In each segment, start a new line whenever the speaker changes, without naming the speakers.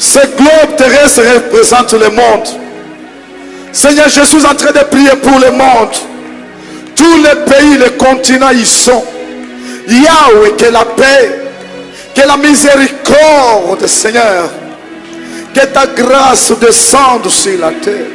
Ce globe terrestre représente le monde. Seigneur, je suis en train de prier pour le monde. Tous les pays, les continents, ils sont. Yahweh, que la paix, que la miséricorde, Seigneur, que ta grâce descende sur la terre.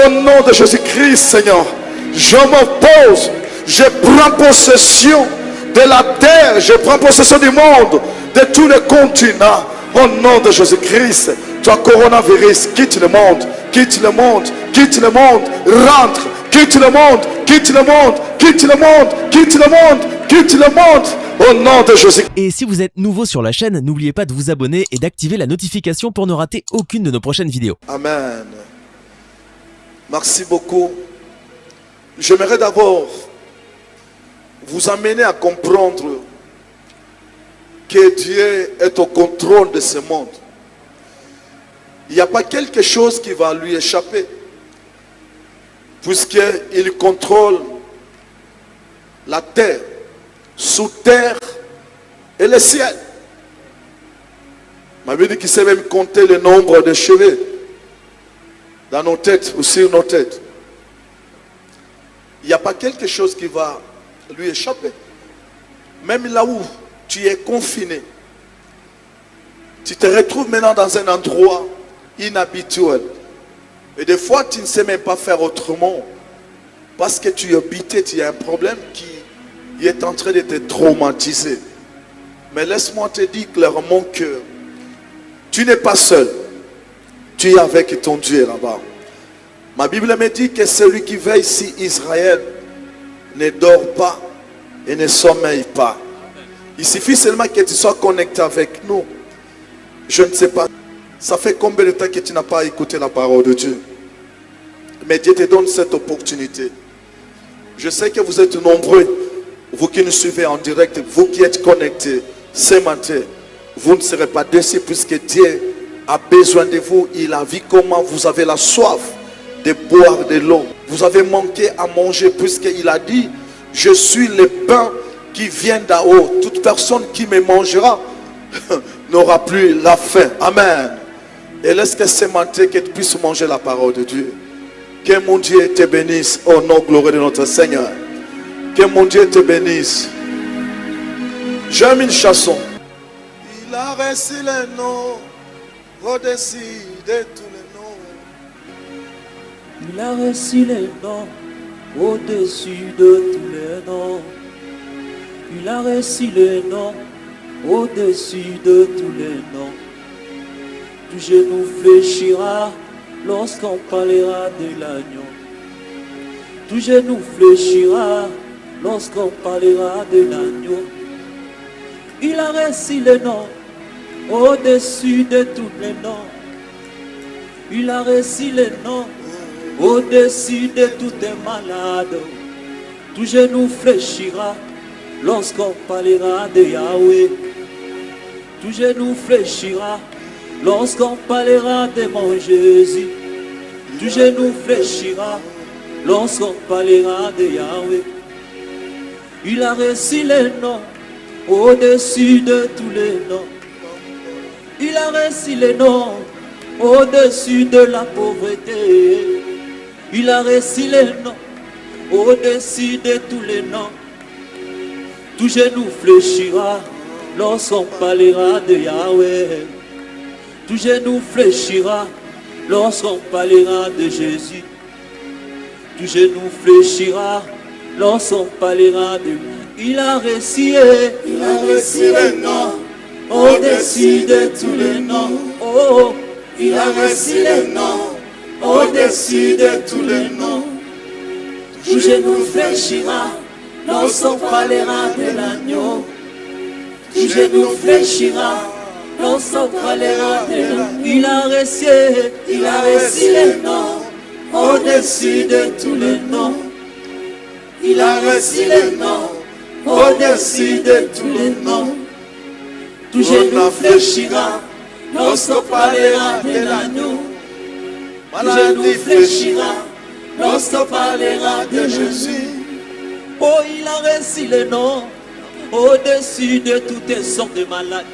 Au nom de Jésus-Christ, Seigneur, je m'oppose, je prends possession de la terre, je prends possession du monde, de tous les continents. Au nom de Jésus-Christ, toi, coronavirus, quitte le monde, quitte le monde, quitte le monde, rentre, quitte le monde, quitte le monde, quitte le monde, quitte le monde, quitte le monde. Au nom de Jésus.
Et si vous êtes nouveau sur la chaîne, n'oubliez pas de vous abonner et d'activer la notification pour ne rater aucune de nos prochaines vidéos.
Amen. Merci beaucoup. J'aimerais d'abord vous amener à comprendre que Dieu est au contrôle de ce monde. Il n'y a pas quelque chose qui va lui échapper, puisqu'il contrôle la terre, sous terre et le ciel. Ma Bible dit qu'il sait même compter le nombre de cheveux dans nos têtes ou sur nos têtes. Il n'y a pas quelque chose qui va lui échapper. Même là où tu es confiné, tu te retrouves maintenant dans un endroit inhabituel. Et des fois, tu ne sais même pas faire autrement. Parce que tu es habité, tu as un problème qui est en train de te traumatiser. Mais laisse-moi te dire clairement que tu n'es pas seul. Tu es avec ton Dieu là-bas. Ma Bible me dit que celui qui veille sur Israël ne dort pas et ne sommeille pas. Il suffit seulement que tu sois connecté avec nous. Je ne sais pas, ça fait combien de temps que tu n'as pas écouté la parole de Dieu? Mais Dieu te donne cette opportunité. Je sais que vous êtes nombreux, vous qui nous suivez en direct, vous qui êtes connectés ce matin, vous ne serez pas déçus puisque Dieu a besoin de vous. Il a vu comment vous avez la soif de boire de l'eau. Vous avez manqué à manger puisqu'il a dit, je suis le pain qui vient d'en haut. Toute personne qui me mangera n'aura plus la faim. Amen. Et laisse que ce matin que tu puisses manger la parole de Dieu. Que mon Dieu te bénisse au nom glorieux de notre Seigneur. Que mon Dieu te bénisse. J'aime une chanson. Il a reçu le nom au-dessus de tous les noms.
Il a reçu les noms au-dessus de tous les noms. Il a reçu les noms au-dessus de tous les noms. Tout genou fléchira lorsqu'on parlera de l'agneau. Tout genou fléchira lorsqu'on parlera de l'agneau. Il a reçu les noms au-dessus de tous les noms. Il a reçu les noms au-dessus de tous les malades. Tout genou fléchira lorsqu'on parlera de Yahweh. Tout genou fléchira lorsqu'on parlera de mon Jésus. Tout genou fléchira lorsqu'on parlera de Yahweh. Il a reçu les noms au-dessus de tous les noms. Il a reçu les noms au-dessus de la pauvreté. Il a reçu les noms au-dessus de tous les noms. Tout genou fléchira lorsqu'on parlera de Yahweh. Tout genou fléchira lorsqu'on parlera de Jésus. Tout genou fléchira lorsqu'on parlera de lui. Il a reçu les noms au-dessus de tous les noms. Oh, il a reçu les noms au-dessus de tous les noms. Tout genou fléchira lorsqu'on parlera de l'agneau. Tout genou fléchira lorsqu'on parlera de l'agneau. Il a reçu les noms au-dessus de tous les noms. Il a reçu les noms au-dessus de tous les noms. Tout genou fléchira lorsqu'on parlera de l'agneau. Tout genou fléchira lorsqu'on parlera de Jésus. Oh, il a reçu les noms au-dessus de toutes sortes de malades.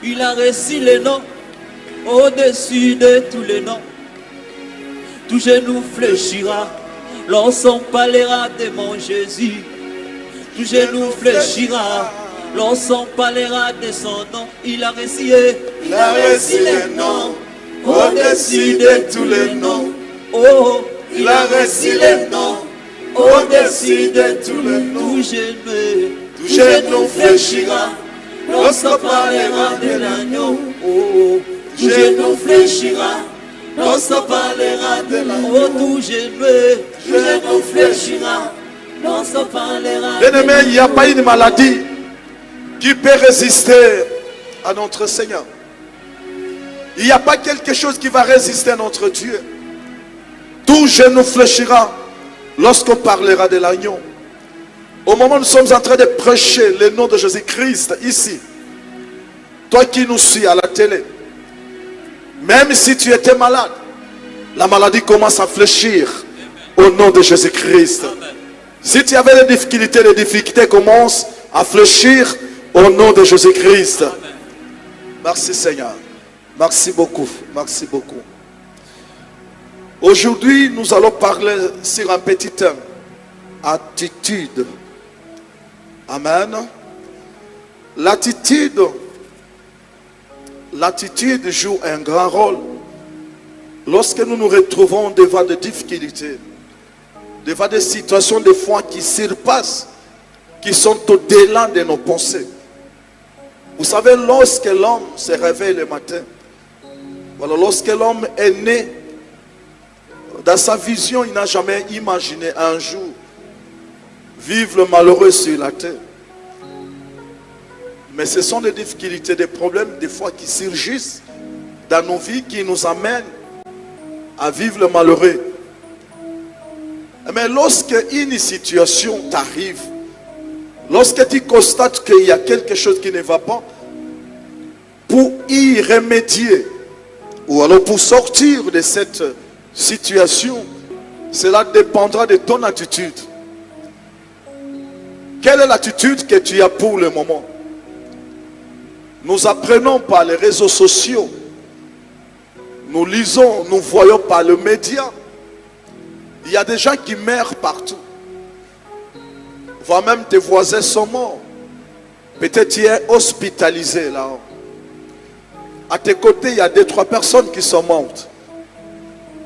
Il a reçu les noms au-dessus de tous les noms. Tout genou fléchira, lorsqu'on parlera de mon Jésus. Tout genou fléchira, lorsqu'on parlera de son nom. Il a reçu
les noms, au-dessus de tous les noms.
Oh,
Il a reçu les noms, au-dessus de tous les noms.
tout genou fléchira, lorsqu'on parlera de l'agneau. Oh, tout genou fléchira, lorsqu'on parlera de l'agneau. Oh, tout genou fléchira, lorsqu'on parlera de
Bien-aimé, il n'y a pas une maladie qui peut résister à notre Seigneur. Il n'y a pas quelque chose qui va résister à notre Dieu. Tout genou fléchira lorsqu'on parlera de l'agneau. Au moment où nous sommes en train de prêcher le nom de Jésus-Christ ici, toi qui nous suis à la télé, même si tu étais malade, la maladie commence à fléchir au nom de Jésus-Christ. Si tu avais des difficultés, les difficultés commencent à fléchir au nom de Jésus-Christ. Merci Seigneur. Merci beaucoup. Merci beaucoup. Aujourd'hui, nous allons parler sur un petit thème. Attitude. Amen. L'attitude joue un grand rôle lorsque nous nous retrouvons devant des difficultés, devant des situations des fois qui surpassent, qui sont au-delà de nos pensées. Vous savez, lorsque l'homme se réveille le matin, voilà, lorsque l'homme est né, dans sa vision, il n'a jamais imaginé un jour vivre le malheureux sur la terre. Mais ce sont des difficultés, des problèmes, des fois qui surgissent dans nos vies, qui nous amènent à vivre le malheureux. Mais lorsque une situation t'arrive, lorsque tu constates qu'il y a quelque chose qui ne va pas, pour y remédier, ou alors pour sortir de cette situation, cela dépendra de ton attitude. Quelle est l'attitude que tu as pour le moment? Nous apprenons par les réseaux sociaux, nous lisons, nous voyons par le média. Il y a des gens qui meurent partout. Voire même tes voisins sont morts. Peut-être tu es hospitalisé là-haut. À tes côtés, il y a 2-3 personnes qui sont mortes.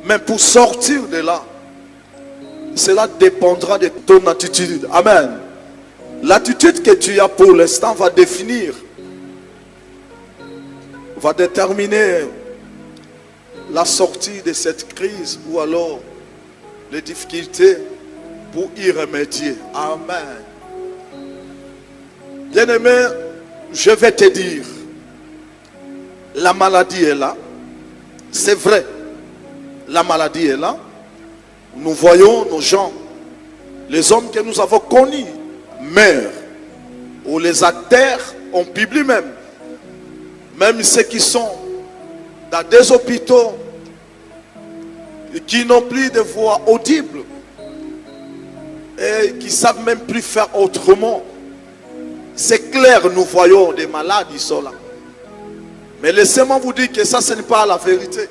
Mais pour sortir de là, cela dépendra de ton attitude. Amen. L'attitude que tu as pour l'instant va définir, va déterminer la sortie de cette crise ou alors les difficultés pour y remédier. Amen. Bien-aimé, je vais te dire, la maladie est là. C'est vrai. La maladie est là. Nous voyons nos gens, les hommes que nous avons connus, meurent. Ou les acteurs, on publie même. Même ceux qui sont dans des hôpitaux, et qui n'ont plus de voix audibles, et qui ne savent même plus faire autrement. C'est clair, nous voyons des malades, ils sont là. Mais laissez-moi vous dire que ça, ce n'est pas la vérité.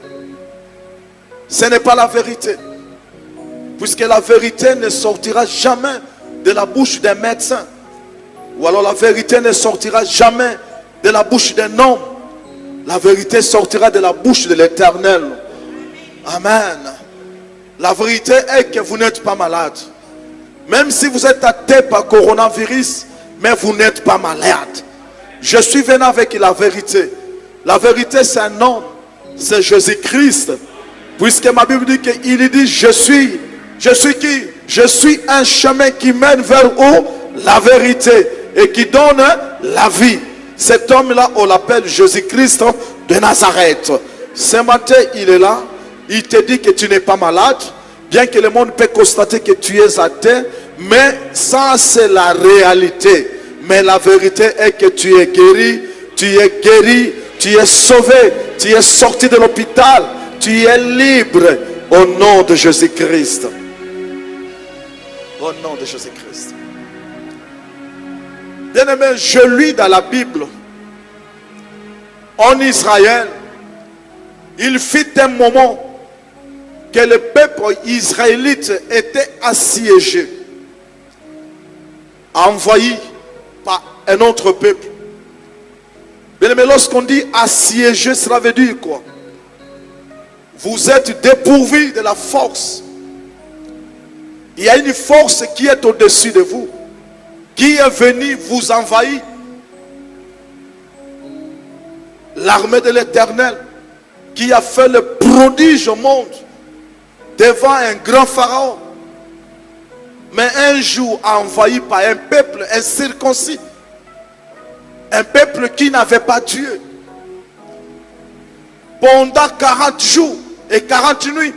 Ce n'est pas la vérité. Puisque la vérité ne sortira jamais de la bouche d'un médecin. Ou alors la vérité ne sortira jamais de la bouche d'un homme. La vérité sortira de la bouche de l'Éternel. Amen. La vérité est que vous n'êtes pas malade. Même si vous êtes atteint par coronavirus, mais vous n'êtes pas malade. Je suis venu avec la vérité. La vérité, c'est un homme. C'est Jésus-Christ. Puisque ma Bible dit qu'il dit, je suis qui? Je suis un chemin qui mène vers où? La vérité. Et qui donne la vie. Cet homme-là, on l'appelle Jésus-Christ de Nazareth. Ce matin, il est là. Il te dit que tu n'es pas malade. Bien que le monde peut constater que tu es atteint. Mais ça, c'est la réalité. Mais la vérité est que tu es guéri. Tu es guéri. Tu es sauvé. Tu es sorti de l'hôpital. Tu es libre. Au nom de Jésus-Christ. Au nom de Jésus-Christ. Bien-aimé, je lis dans la Bible, en Israël, Il fut un moment que le peuple israélite était assiégé, envahi par un autre peuple. Mais lorsqu'on dit assiégé, cela veut dire quoi? Vous êtes dépourvu de la force. Il y a une force qui est au-dessus de vous, qui est venue vous envahir. L'armée de l'Éternel qui a fait le prodige au monde devant un grand pharaon, mais un jour envahi par un peuple incirconcis, un peuple qui n'avait pas Dieu. Pendant 40 jours et 40 nuits,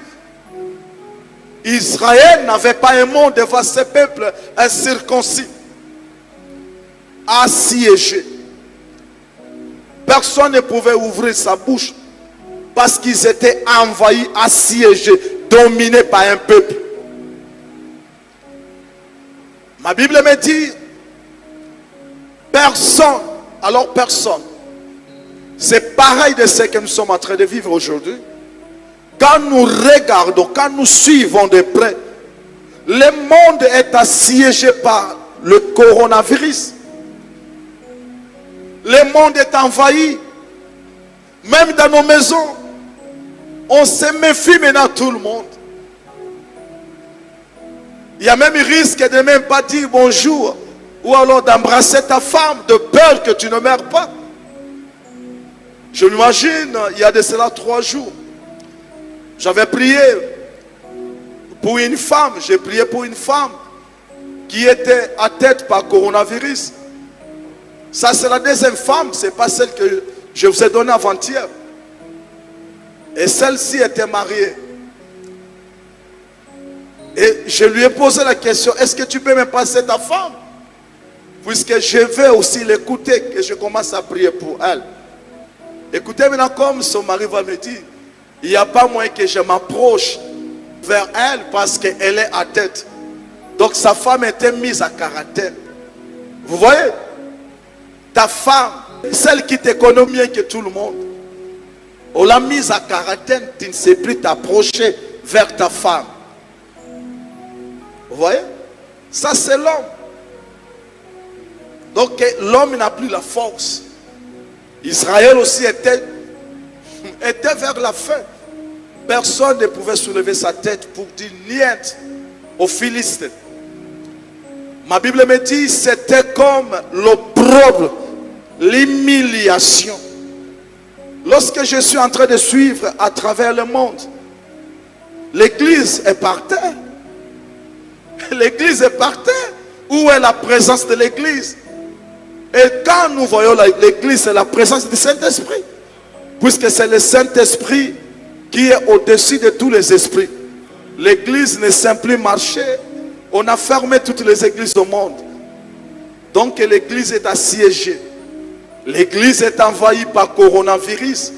Israël n'avait pas un mot devant ce peuple incirconcis, assiégé. Personne ne pouvait ouvrir sa bouche parce qu'ils étaient envahis, assiégés, dominés par un peuple. Ma Bible me dit, personne, alors personne. C'est pareil de ce que nous sommes en train de vivre aujourd'hui. Quand nous regardons, quand nous suivons de près, le monde est assiégé par le coronavirus. Le monde est envahi. Même dans nos maisons, on se méfie maintenant tout le monde. Il y a même risque de ne même pas dire bonjour, ou alors d'embrasser ta femme de peur que tu ne meurs pas. Je m'imagine, il y a de cela 3 jours, j'avais prié pour une femme, j'ai prié pour une femme qui était atteinte par coronavirus. Ça, c'est la deuxième femme, ce n'est pas celle que je vous ai donnée avant-hier. Et celle-ci était mariée. Et je lui ai posé la question, est-ce que tu peux me passer ta femme? Puisque je vais aussi l'écouter, que je commence à prier pour elle. Écoutez maintenant comme son mari va me dire, il n'y a pas moyen que je m'approche vers elle parce qu'elle est à tête. Donc sa femme était mise à quarantaine. Vous voyez? Ta femme, celle qui te connaît mieux que tout le monde, on l'a mise à quarantaine, tu ne sais plus t'approcher vers ta femme. Vous voyez? Ça c'est l'homme. Donc l'homme n'a plus la force. Israël aussi était vers la fin. Personne ne pouvait soulever sa tête pour dire niet aux Philistins. Ma Bible me dit c'était comme l'opprobre, l'humiliation. Lorsque je suis en train de suivre à travers le monde, l'église est par terre. L'église est par terre. Où est la présence de l'église? Et quand nous voyons l'église, c'est la présence du Saint-Esprit. Puisque c'est le Saint-Esprit qui est au-dessus de tous les esprits. L'église ne sait plus marcher. On a fermé toutes les églises au monde. Donc l'église est assiégée. L'église est envahie par coronavirus.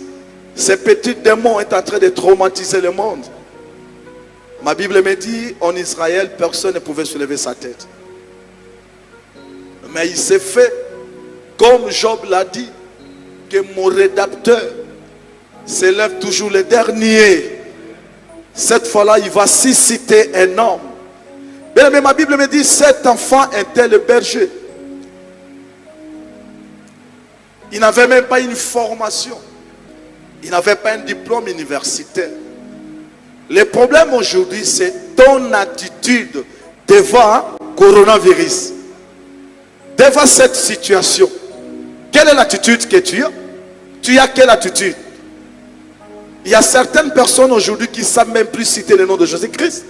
Ces petits démons sont en train de traumatiser le monde. Ma Bible me dit, en Israël, personne ne pouvait soulever sa tête. Mais il s'est fait, comme Job l'a dit, que mon rédacteur s'élève toujours le dernier. Cette fois-là, il va susciter un homme. Mais ma Bible me dit, cet enfant était le berger. Il n'avait même pas une formation. Il n'avait pas un diplôme universitaire. Le problème aujourd'hui, c'est ton attitude devant le coronavirus. Devant cette situation. Quelle est l'attitude que tu as? Tu as quelle attitude? Il y a certaines personnes aujourd'hui qui ne savent même plus citer le nom de Jésus-Christ.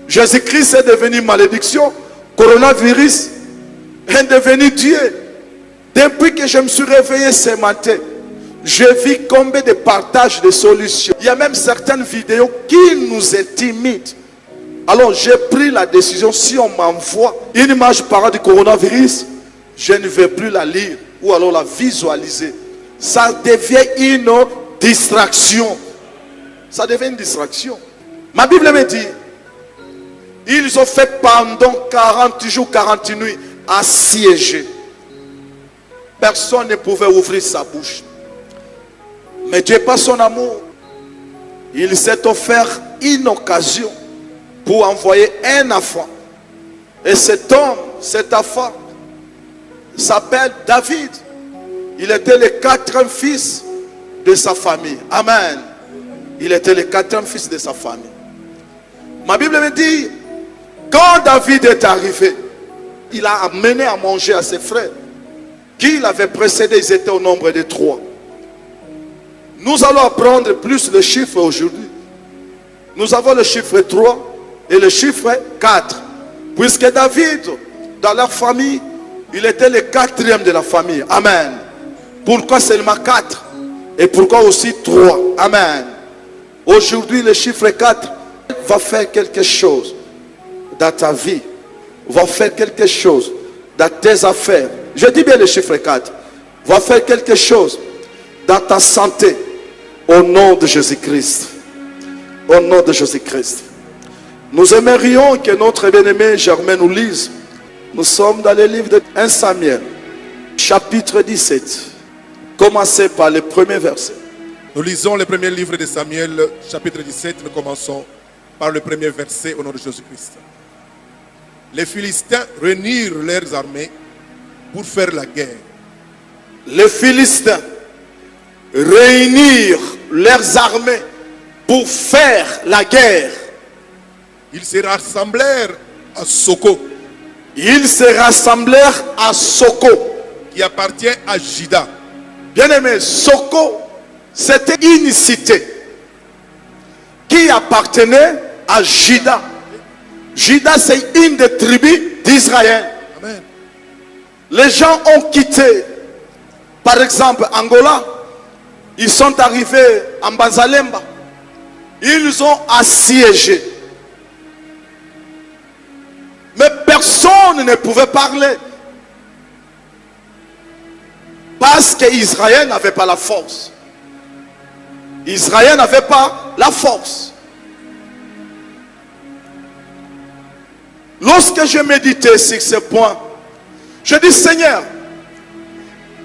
Jésus-Christ est devenu malédiction. Coronavirus est devenu Dieu. Depuis que je me suis réveillé ce matin, je vis combien de partages de solutions. Il y a même certaines vidéos qui nous intimident. Alors j'ai pris la décision, si on m'envoie une image parlant du coronavirus, je ne vais plus la lire ou alors la visualiser. Ça devient une distraction. Ça devient une distraction. Ma Bible me dit, ils ont fait pendant 40 jours, 40 nuits, assiégés. Personne ne pouvait ouvrir sa bouche. Mais Dieu, par son amour, il s'est offert une occasion pour envoyer un enfant. Et cet homme, cet enfant, s'appelle David. Il était le quatrième fils de sa famille. Amen. Il était le quatrième fils de sa famille. Ma Bible me dit, quand David est arrivé, il a amené à manger à ses frères qui l'avaient précédé. Ils étaient au nombre de 3. Nous allons apprendre plus le chiffre aujourd'hui. Nous avons le chiffre 3 et le chiffre 4. Puisque David, dans leur famille, il était le quatrième de la famille. Amen. Pourquoi seulement 4? Et pourquoi aussi 3? Amen. Aujourd'hui, le chiffre 4 va faire quelque chose dans ta vie. Va faire quelque chose dans tes affaires. Je dis bien le chiffre 4. Va faire quelque chose dans ta santé. Au nom de Jésus-Christ. Au nom de Jésus-Christ. Nous aimerions que notre bien-aimé Germain nous lise. Nous sommes dans le livre de 1 Samuel, chapitre 17. Commencez par le premier verset.
Nous lisons le premier livre de Samuel, chapitre 17. Nous commençons par le premier verset au nom de Jésus-Christ. Les Philistins réunirent leurs armées pour faire la guerre.
Les Philistins réunirent leurs armées pour faire la guerre.
Ils se rassemblèrent à Soko,
Ils se rassemblèrent à Soko,
qui appartient à Juda.
Bien-aimé, Soko, c'était une cité qui appartenait à Juda. Juda, c'est une des tribus d'Israël.
Amen.
Les gens ont quitté, par exemple, Angola. Ils sont arrivés en Bazalemba. Ils ont assiégé. Mais personne ne pouvait parler. Parce qu'Israël n'avait pas la force. Israël n'avait pas la force. Lorsque je méditais sur ce point, je dis, Seigneur,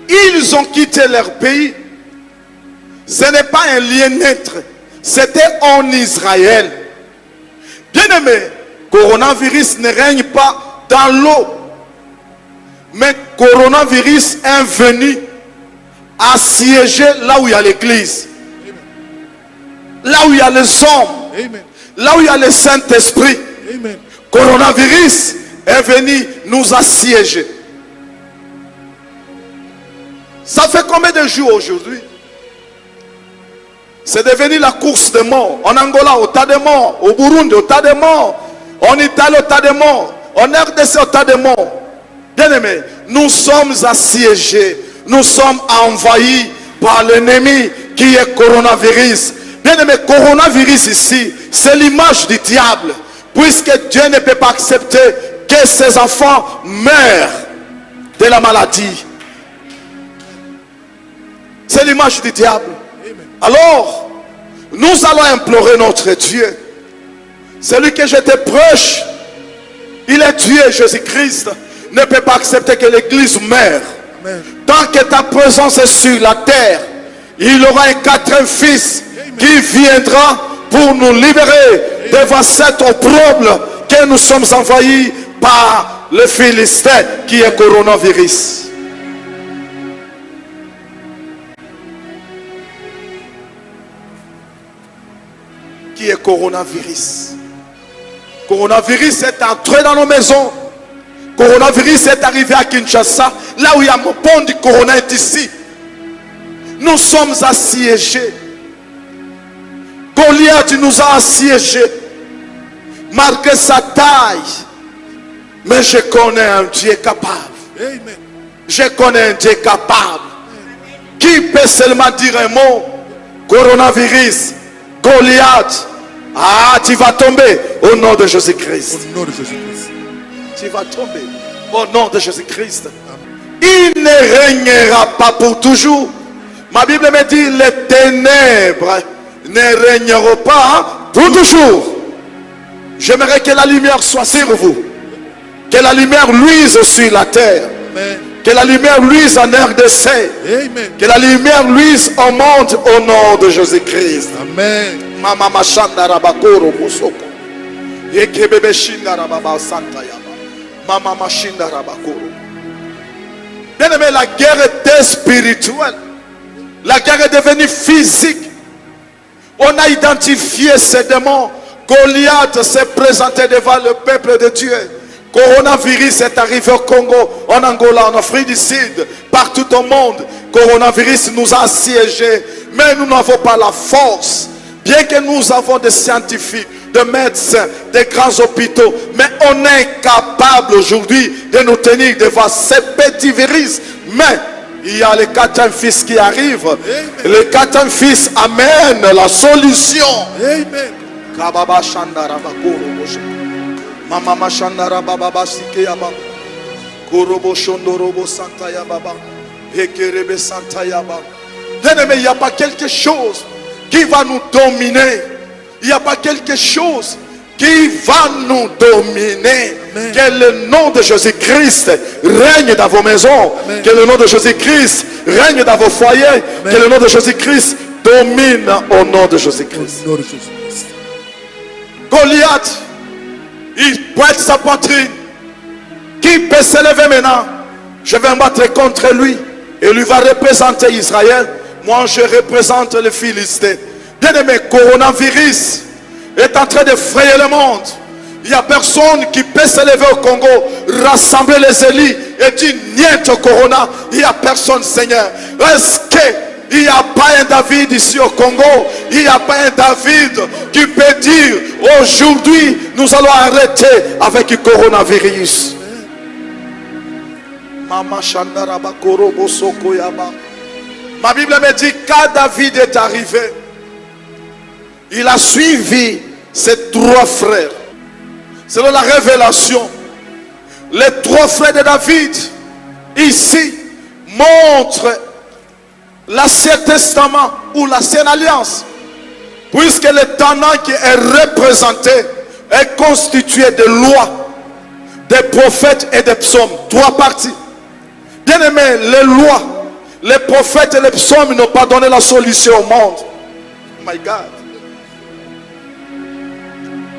ils ont quitté leur pays. Ce n'est pas un lien neutre. C'était en Israël. Bien-aimé, coronavirus ne règne pas dans l'eau. Mais coronavirus est venu assiéger là où il y a l'église. Là où il y a les hommes.
Amen.
Là où il y a le Saint-Esprit.
Amen.
Coronavirus est venu nous assiéger. Ça fait combien de jours aujourd'hui? C'est devenu la course des morts. En Angola, au tas de morts. Au Burundi, au tas de morts. En Italie, au tas de morts. En RDC, au tas de morts. Bien-aimés, nous sommes assiégés. Nous sommes envahis par l'ennemi qui est coronavirus. Bien-aimés, coronavirus ici, c'est l'image du diable. Puisque Dieu ne peut pas accepter que ses enfants meurent de la maladie. C'est l'image du diable. Alors, nous allons implorer notre Dieu. Celui que je te prêche, il est Dieu, Jésus-Christ, ne peut pas accepter que l'église meure.
Amen.
Tant que ta présence est sur la terre, il y aura un quatrième fils qui viendra pour nous libérer devant cet opprobre que nous sommes envahis par le Philistin qui est coronavirus. Qui est coronavirus. Coronavirus est entré dans nos maisons. Coronavirus est arrivé à Kinshasa. Là où il y a mon pont du corona est ici. Nous sommes assiégés. Goliath nous a assiégés. Malgré sa taille. Mais je connais un Dieu capable.
Amen.
Je connais un Dieu capable. Qui peut seulement dire un mot? Coronavirus. Goliath, tu vas tomber au nom de Jésus-Christ.
Au nom de Jésus-Christ.
Tu vas tomber au nom de Jésus-Christ. Il ne régnera pas pour toujours. Ma Bible me dit, les ténèbres ne régneront pas pour toujours. J'aimerais que la lumière soit sur vous. Que la lumière luise sur la terre.
Amen.
Que la lumière luise en RDC.
Amen.
Que la lumière luise au monde au nom de Jésus-Christ.
Amen.
Mama mashanda rabakoro musoko. Yekebebe shinda rababa santa yaba. Mama mashinda rabakoro. Bien aimé, la guerre était spirituelle. La guerre est devenue physique. On a identifié ces démons. Goliath s'est présenté devant le peuple de Dieu. Coronavirus est arrivé au Congo, en Angola, en Afrique du Sud, partout au monde. Coronavirus nous a assiégés, mais nous n'avons pas la force. Bien que nous avons des scientifiques, des médecins, des grands hôpitaux, mais on est capable aujourd'hui de nous tenir devant ces petits virus. Mais il y a les quatrième fils qui arrivent. Le quatrième fils amène la solution.
Amen.
Kababa Shandara Bakoro Boshe. Mama Shandara Baba Sike Yaba. Korobo Shondorobo Santa Yababa. Hekerebe Santa Yaba. Bien-aimé, il n'y a pas quelque chose qui va nous dominer. Il n'y a pas quelque chose qui va nous dominer.
Amen.
Que le nom de Jésus-Christ règne dans vos maisons.
Amen.
Que le nom de Jésus-Christ règne dans vos foyers.
Amen.
Que le nom de Jésus-Christ domine au nom de Jésus-Christ.
Au nom de Jésus-Christ.
Goliath, il pointe sa poitrine. Qui peut s'élever maintenant? Je vais me battre contre lui. Et lui va représenter Israël. Moi, je représente les Philistins. Bien-aimé, coronavirus est en train de frayer le monde. Il n'y a personne qui peut s'élever au Congo, rassembler les élites et dire niet au corona. Il n'y a personne, Seigneur. Est-ce qu'il n'y a pas un David ici au Congo? Il n'y a pas un David qui peut dire aujourd'hui nous allons arrêter avec le coronavirus. Mama Shandaraba Korobo Soko Yaba. Ma Bible me dit quand David est arrivé, il a suivi ses trois frères. Selon la révélation, les trois frères de David ici montrent l'Ancien Testament ou l'Ancienne Alliance, puisque le tenant qui est représenté est constitué de lois, des prophètes et des psaumes. Trois parties. Bien aimé, les lois, les prophètes et les psaumes n'ont pas donné la solution au monde. Oh my God.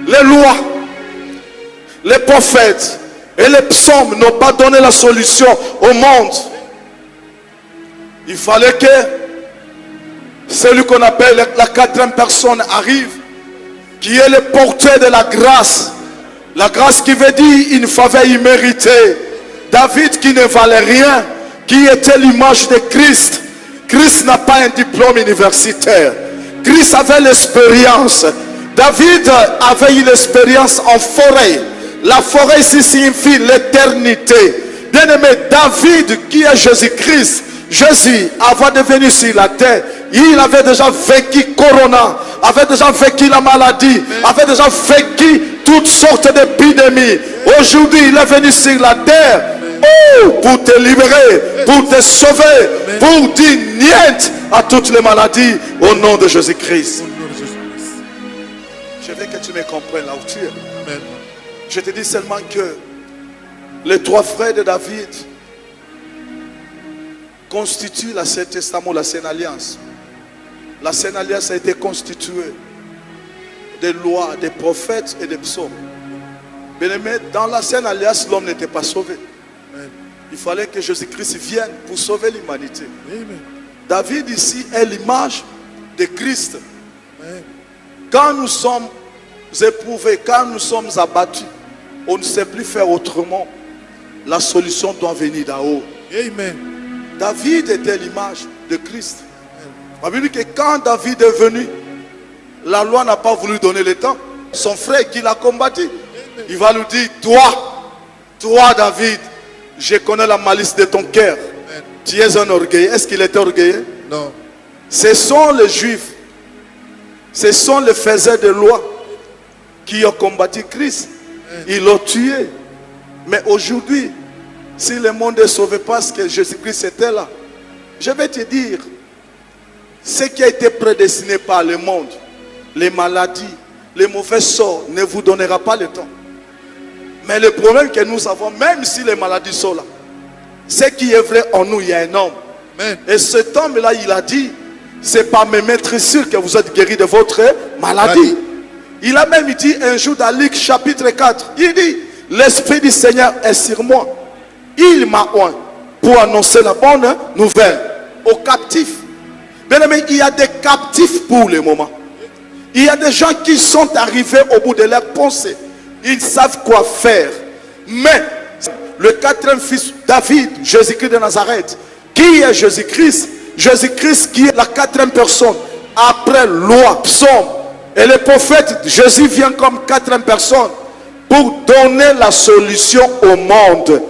Les lois, les prophètes et les psaumes n'ont pas donné la solution au monde. Il fallait que celui qu'on appelle la quatrième personne arrive, qui est le porteur de la grâce. La grâce qui veut dire une faveur imméritée. David qui ne valait rien, qui était l'image de Christ. Christ n'a pas un diplôme universitaire. Christ avait l'expérience. David avait une expérience en forêt. La forêt ici signifie l'éternité. Bien-aimé, David qui est Jésus-Christ, Jésus, avant de venir sur la terre, il avait déjà vécu Corona, avait déjà vécu la maladie, avait déjà vécu toutes sortes d'épidémies. Aujourd'hui, il est venu sur la terre pour te libérer, pour te sauver, pour dire niet à toutes les maladies au nom de Jésus-Christ.
Au nom de Jésus-Christ.
Je veux que tu me comprennes là où tu es.
Amen.
Je te dis seulement que les trois frères de David constituent l'Ancien Testament, la Sainte Alliance. La Sainte Alliance a été constituée des lois, des prophètes et des psaumes. Bien-aimé, dans la Sainte Alliance, l'homme n'était pas sauvé.
Amen.
Il fallait que Jésus-Christ vienne pour sauver l'humanité.
Amen.
David ici est l'image de Christ.
Amen.
Quand nous sommes éprouvés, quand nous sommes abattus, on ne sait plus faire autrement. La solution doit venir d'en haut.
Amen.
David était l'image de Christ. On a vu que quand David est venu, la loi n'a pas voulu donner le temps. Son frère qui l'a combattu, il va lui dire, toi David, je connais la malice de ton cœur.
Amen.
Tu es un orgueilleux. Est-ce qu'il était orgueilleux?
Non.
Ce sont les Juifs, ce sont les faiseurs de loi qui ont combattu Christ. Ils l'ont tué. Mais aujourd'hui, si le monde est sauvé parce que Jésus-Christ était là, je vais te dire, ce qui a été prédestiné par le monde, les maladies, les mauvais sorts, ne vous donnera pas le temps. Mais le problème que nous avons, même si les maladies sont là, Ce qui est vrai en nous, il y a un homme.
Amen.
Et cet homme-là, il a dit, c'est par mes maîtres sûrs que vous êtes guéris de votre maladie. Il a même dit un jour dans Luc chapitre 4, il dit, l'Esprit du Seigneur est sur moi. Il m'a oint pour annoncer la bonne nouvelle aux captifs. Bien aimé, il y a des captifs pour le moment. Il y a des gens qui sont arrivés au bout de leur pensée. Ils savent quoi faire. Mais le quatrième fils David, Jésus-Christ de Nazareth, qui est Jésus-Christ? Jésus-Christ qui est la quatrième personne après loi, psaume. Et le prophète Jésus vient comme quatrième personne pour donner la solution au monde.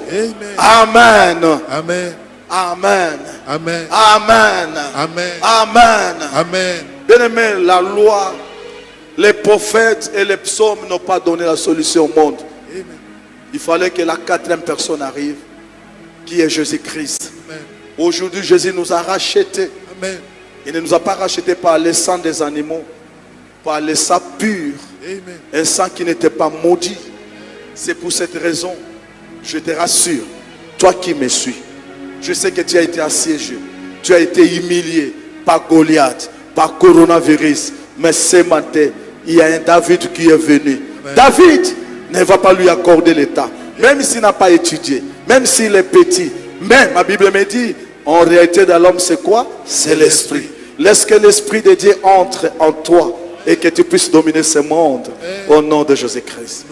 Amen.
Amen.
Amen.
Amen.
Amen.
Amen.
Amen.
Amen.
Amen.
Bien aimé, la loi, les prophètes et les psaumes n'ont pas donné la solution au monde.
Amen.
Il fallait que la quatrième personne arrive, qui est Jésus-Christ.
Amen.
Aujourd'hui, Jésus nous a rachetés.
Amen.
Il ne nous a pas rachetés par le sang des animaux, par le sang pur,
Amen.
un sang qui n'était pas maudit. C'est pour cette raison, je te rassure, toi qui me suis, je sais que tu as été assiégé, tu as été humilié par Goliath, par coronavirus, mais ce matin, il y a un David qui est venu.
Amen.
David ne va pas lui accorder l'état, même s'il n'a pas étudié, même s'il est petit. Mais ma Bible me dit, en réalité dans l'homme c'est quoi? C'est l'esprit. Laisse que l'esprit de Dieu entre en toi et que tu puisses dominer ce monde. Au nom de Jésus-Christ.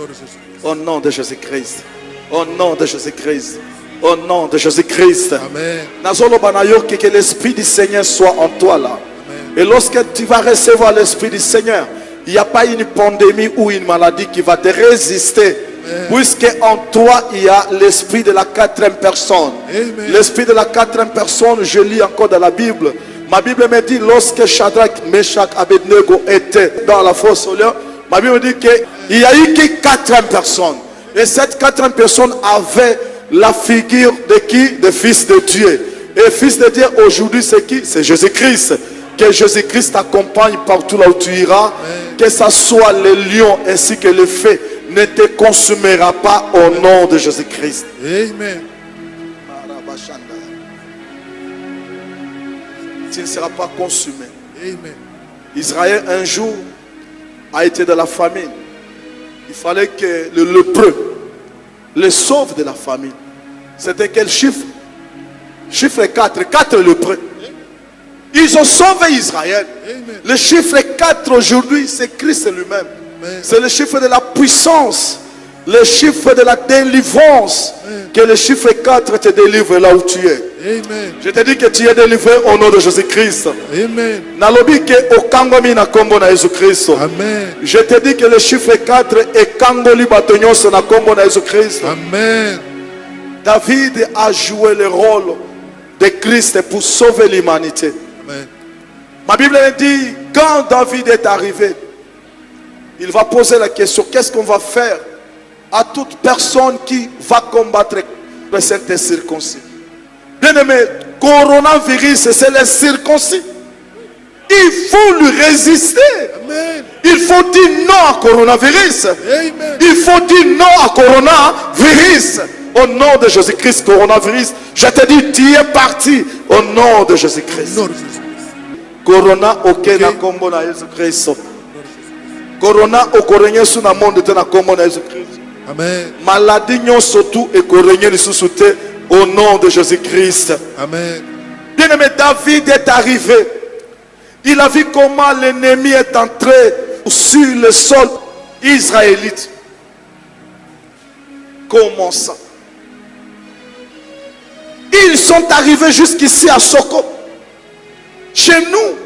Au nom de Jésus-Christ. Au nom de Jésus-Christ. Au nom de Jésus-Christ.
Amen.
Nazolo banayo, que l'esprit du Seigneur soit en toi là.
Amen.
Et lorsque tu vas recevoir l'esprit du Seigneur, il n'y a pas une pandémie ou une maladie qui va te résister. Puisque en toi il y a l'esprit de la quatrième personne. L'esprit de la quatrième personne, je lis encore dans la Bible. Ma Bible me dit, lorsque Shadrach, Meshach, Abednego étaient dans la fosse au lion, ma Bible me dit qu'il y a eu que quatrième personne. Et cette quatrième personne avait la figure de qui? De fils de Dieu. Et fils de Dieu aujourd'hui c'est qui? C'est Jésus-Christ. Que Jésus-Christ t'accompagne partout là où tu iras. Que ce soit les lions ainsi que les fées ne te consumera pas au nom de Jésus-Christ.
Amen.
Tu ne seras pas consumé.
Amen.
Israël un jour a été dans la famine. Il fallait que le lépreux le sauve de la famine. C'était quel chiffre? Chiffre 4. 4 lépreux. Ils ont sauvé Israël.
Amen.
Le chiffre 4 aujourd'hui, c'est Christ lui-même. C'est le chiffre de la puissance, le chiffre de la délivrance. Que le chiffre 4 te délivre là où tu es.
Amen.
Je te dis que tu es délivré au nom de Jésus-Christ.
Amen.
Nalobi ke okangomi na kombo na Jésus-Christ.
Amen.
Je te dis que le chiffre 4 est kangoli batonyos na kombo na Jésus-Christ.
Amen.
David a joué le rôle de Christ pour sauver l'humanité.
Amen.
Ma Bible dit, quand David est arrivé, il va poser la question, qu'est-ce qu'on va faire à toute personne qui va combattre le Saint-Circoncis? Bien aimé, coronavirus, c'est les circoncis. Il faut lui résister.
Amen.
Il faut dire non à coronavirus.
Amen.
Il faut dire non à coronavirus. Au nom de Jésus-Christ, coronavirus, je te dis, tu es parti. Au nom de Jésus-Christ.
Nom de Jésus-Christ.
Corona auquel na kombo na Jésus-Christ. Corona okorenye su na monde te na kombo na Jésus-Christ.
Amen.
Maladie nyon surtout et korenye li sous te au nom de Jésus-Christ.
Amen.
Bien-aimé, David est arrivé. Il a vu comment l'ennemi est entré sur le sol israélite. Comment ça? Ils sont arrivés jusqu'ici à Soko. Chez nous,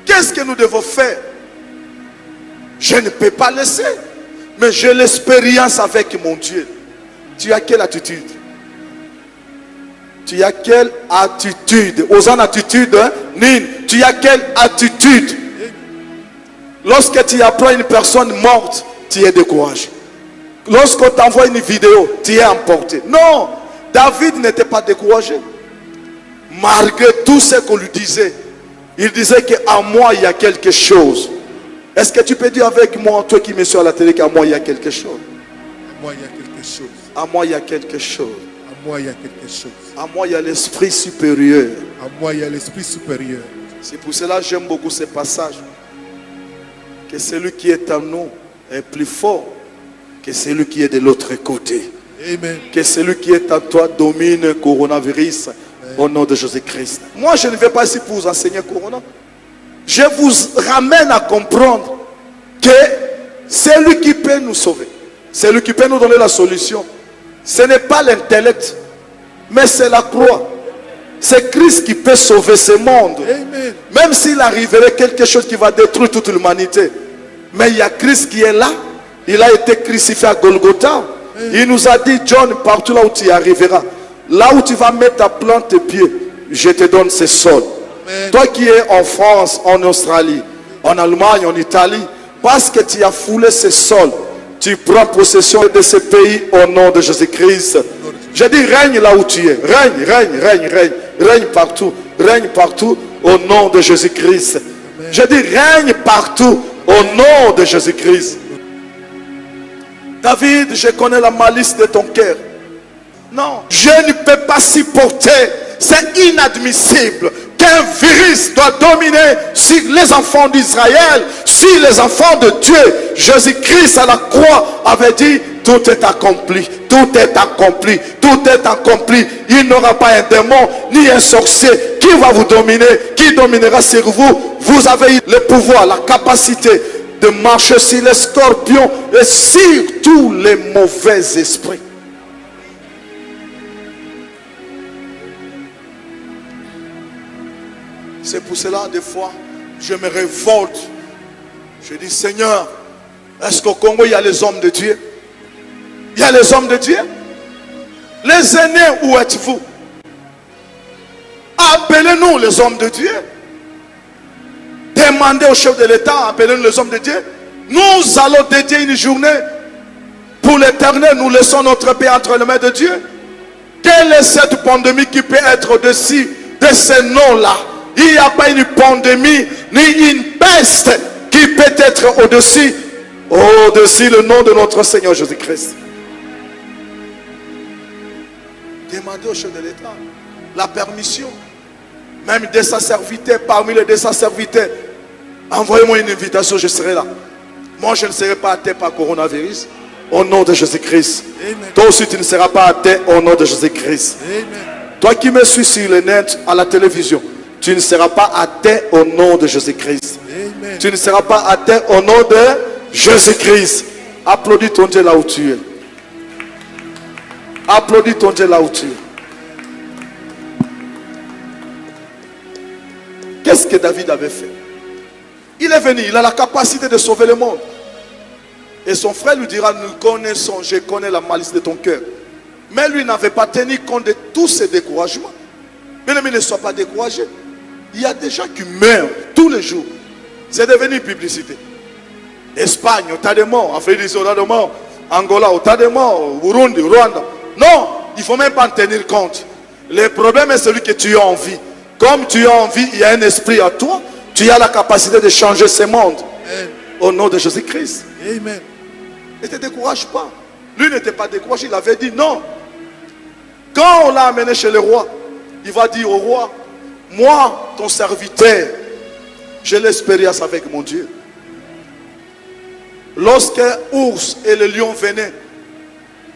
qu'est-ce que nous devons faire? Je ne peux pas laisser. Mais j'ai l'expérience avec mon Dieu. Tu as quelle attitude? Tu as quelle attitude? Osant attitude, hein? Nin, tu as quelle attitude? Lorsque tu apprends une personne morte, tu es découragé. Lorsqu'on t'envoie une vidéo, tu es emporté. Non, David n'était pas découragé. Malgré tout ce qu'on lui disait, il disait qu'à moi il y a quelque chose. Est-ce que tu peux dire avec moi, toi qui me suis à la télé, qu'à moi il y a quelque chose?
À moi, il y a quelque chose.
À moi il y a quelque chose.
À moi, il y a quelque chose.
En moi, il y a l'esprit supérieur.
En moi, il y a l'esprit supérieur.
C'est pour cela que j'aime beaucoup ce passage. Que celui qui est en nous est plus fort que celui qui est de l'autre côté.
Amen.
Que celui qui est en toi domine le coronavirus. Au nom de Jésus-Christ. Moi, je ne vais pas ici pour vous enseigner Corona. Je vous ramène à comprendre que c'est lui qui peut nous sauver. C'est lui qui peut nous donner la solution. Ce n'est pas l'intellect, mais c'est la croix. C'est Christ qui peut sauver ce monde.
Amen.
Même s'il arriverait quelque chose qui va détruire toute l'humanité. Mais il y a Christ qui est là. Il a été crucifié à Golgotha. Il nous a dit, John, partout là où tu arriveras, là où tu vas mettre ta plante tes pieds, je te donne ce sol.
Amen.
Toi qui es en France, en Australie, en Allemagne, en Italie, parce que tu as foulé ce sol, tu prends possession de ce pays au nom de Jésus-Christ. Je dis règne là où tu es. Règne, règne, règne, règne. Règne partout. Règne partout au nom de Jésus-Christ. Je dis règne partout au nom de Jésus-Christ. David, je connais la malice de ton cœur. Non, je ne peux pas supporter. C'est inadmissible qu'un virus doit dominer sur les enfants d'Israël, sur les enfants de Dieu. Jésus-Christ à la croix avait dit, tout est accompli, tout est accompli, tout est accompli. Il n'y aura pas un démon ni un sorcier qui va vous dominer, qui dominera sur vous. Vous avez le pouvoir, la capacité de marcher sur les scorpions et sur tous les mauvais esprits. C'est pour cela, des fois, je me révolte. Je dis, Seigneur, est-ce qu'au Congo, il y a les hommes de Dieu? Il y a les hommes de Dieu? Les aînés, où êtes-vous? Appelez-nous les hommes de Dieu. Demandez au chef de l'État, appelez-nous les hommes de Dieu. Nous allons dédier une journée pour l'éternel. Nous laissons notre pays entre les mains de Dieu. Quelle est cette pandémie qui peut être au-dessus de ces noms-là? Il n'y a pas une pandémie ni une peste qui peut être au-dessus le nom de notre Seigneur Jésus-Christ. Demandez au chef de l'État la permission. Même des serviteurs, parmi les serviteurs, envoyez-moi une invitation, je serai là. Moi, je ne serai pas atteint par coronavirus. Au nom de Jésus-Christ. Toi aussi, tu ne seras pas atteint au nom de Jésus-Christ. Toi qui me suis sur le net, à la télévision, tu ne seras pas atteint au nom de Jésus-Christ. Tu ne seras pas atteint au nom de Jésus-Christ. Applaudis ton Dieu là où tu es. Applaudis ton Dieu là où tu es. Qu'est-ce que David avait fait? Il est venu, il a la capacité de sauver le monde. Et son frère lui dira, nous connaissons, je connais la malice de ton cœur. Mais lui n'avait pas tenu compte de tous ces découragements. Mais ne sois pas découragé. Il y a des gens qui meurent tous les jours. C'est devenu une publicité. Espagne, autant de morts. Afrique du Sud, autant de morts. Angola, autant de morts. Burundi, Rwanda. Non, il ne faut même pas en tenir compte. Le problème est celui que tu as envie. Comme tu as envie, il y a un esprit à toi. Tu as la capacité de changer ce monde. Amen. Au nom de Jésus-Christ.
Amen.
Ne te décourage pas. Lui n'était pas découragé. Il avait dit non. Quand on l'a amené chez le roi, il va dire au roi, moi, ton serviteur, j'ai l'expérience avec mon Dieu. Lorsque l'ours et le lion venaient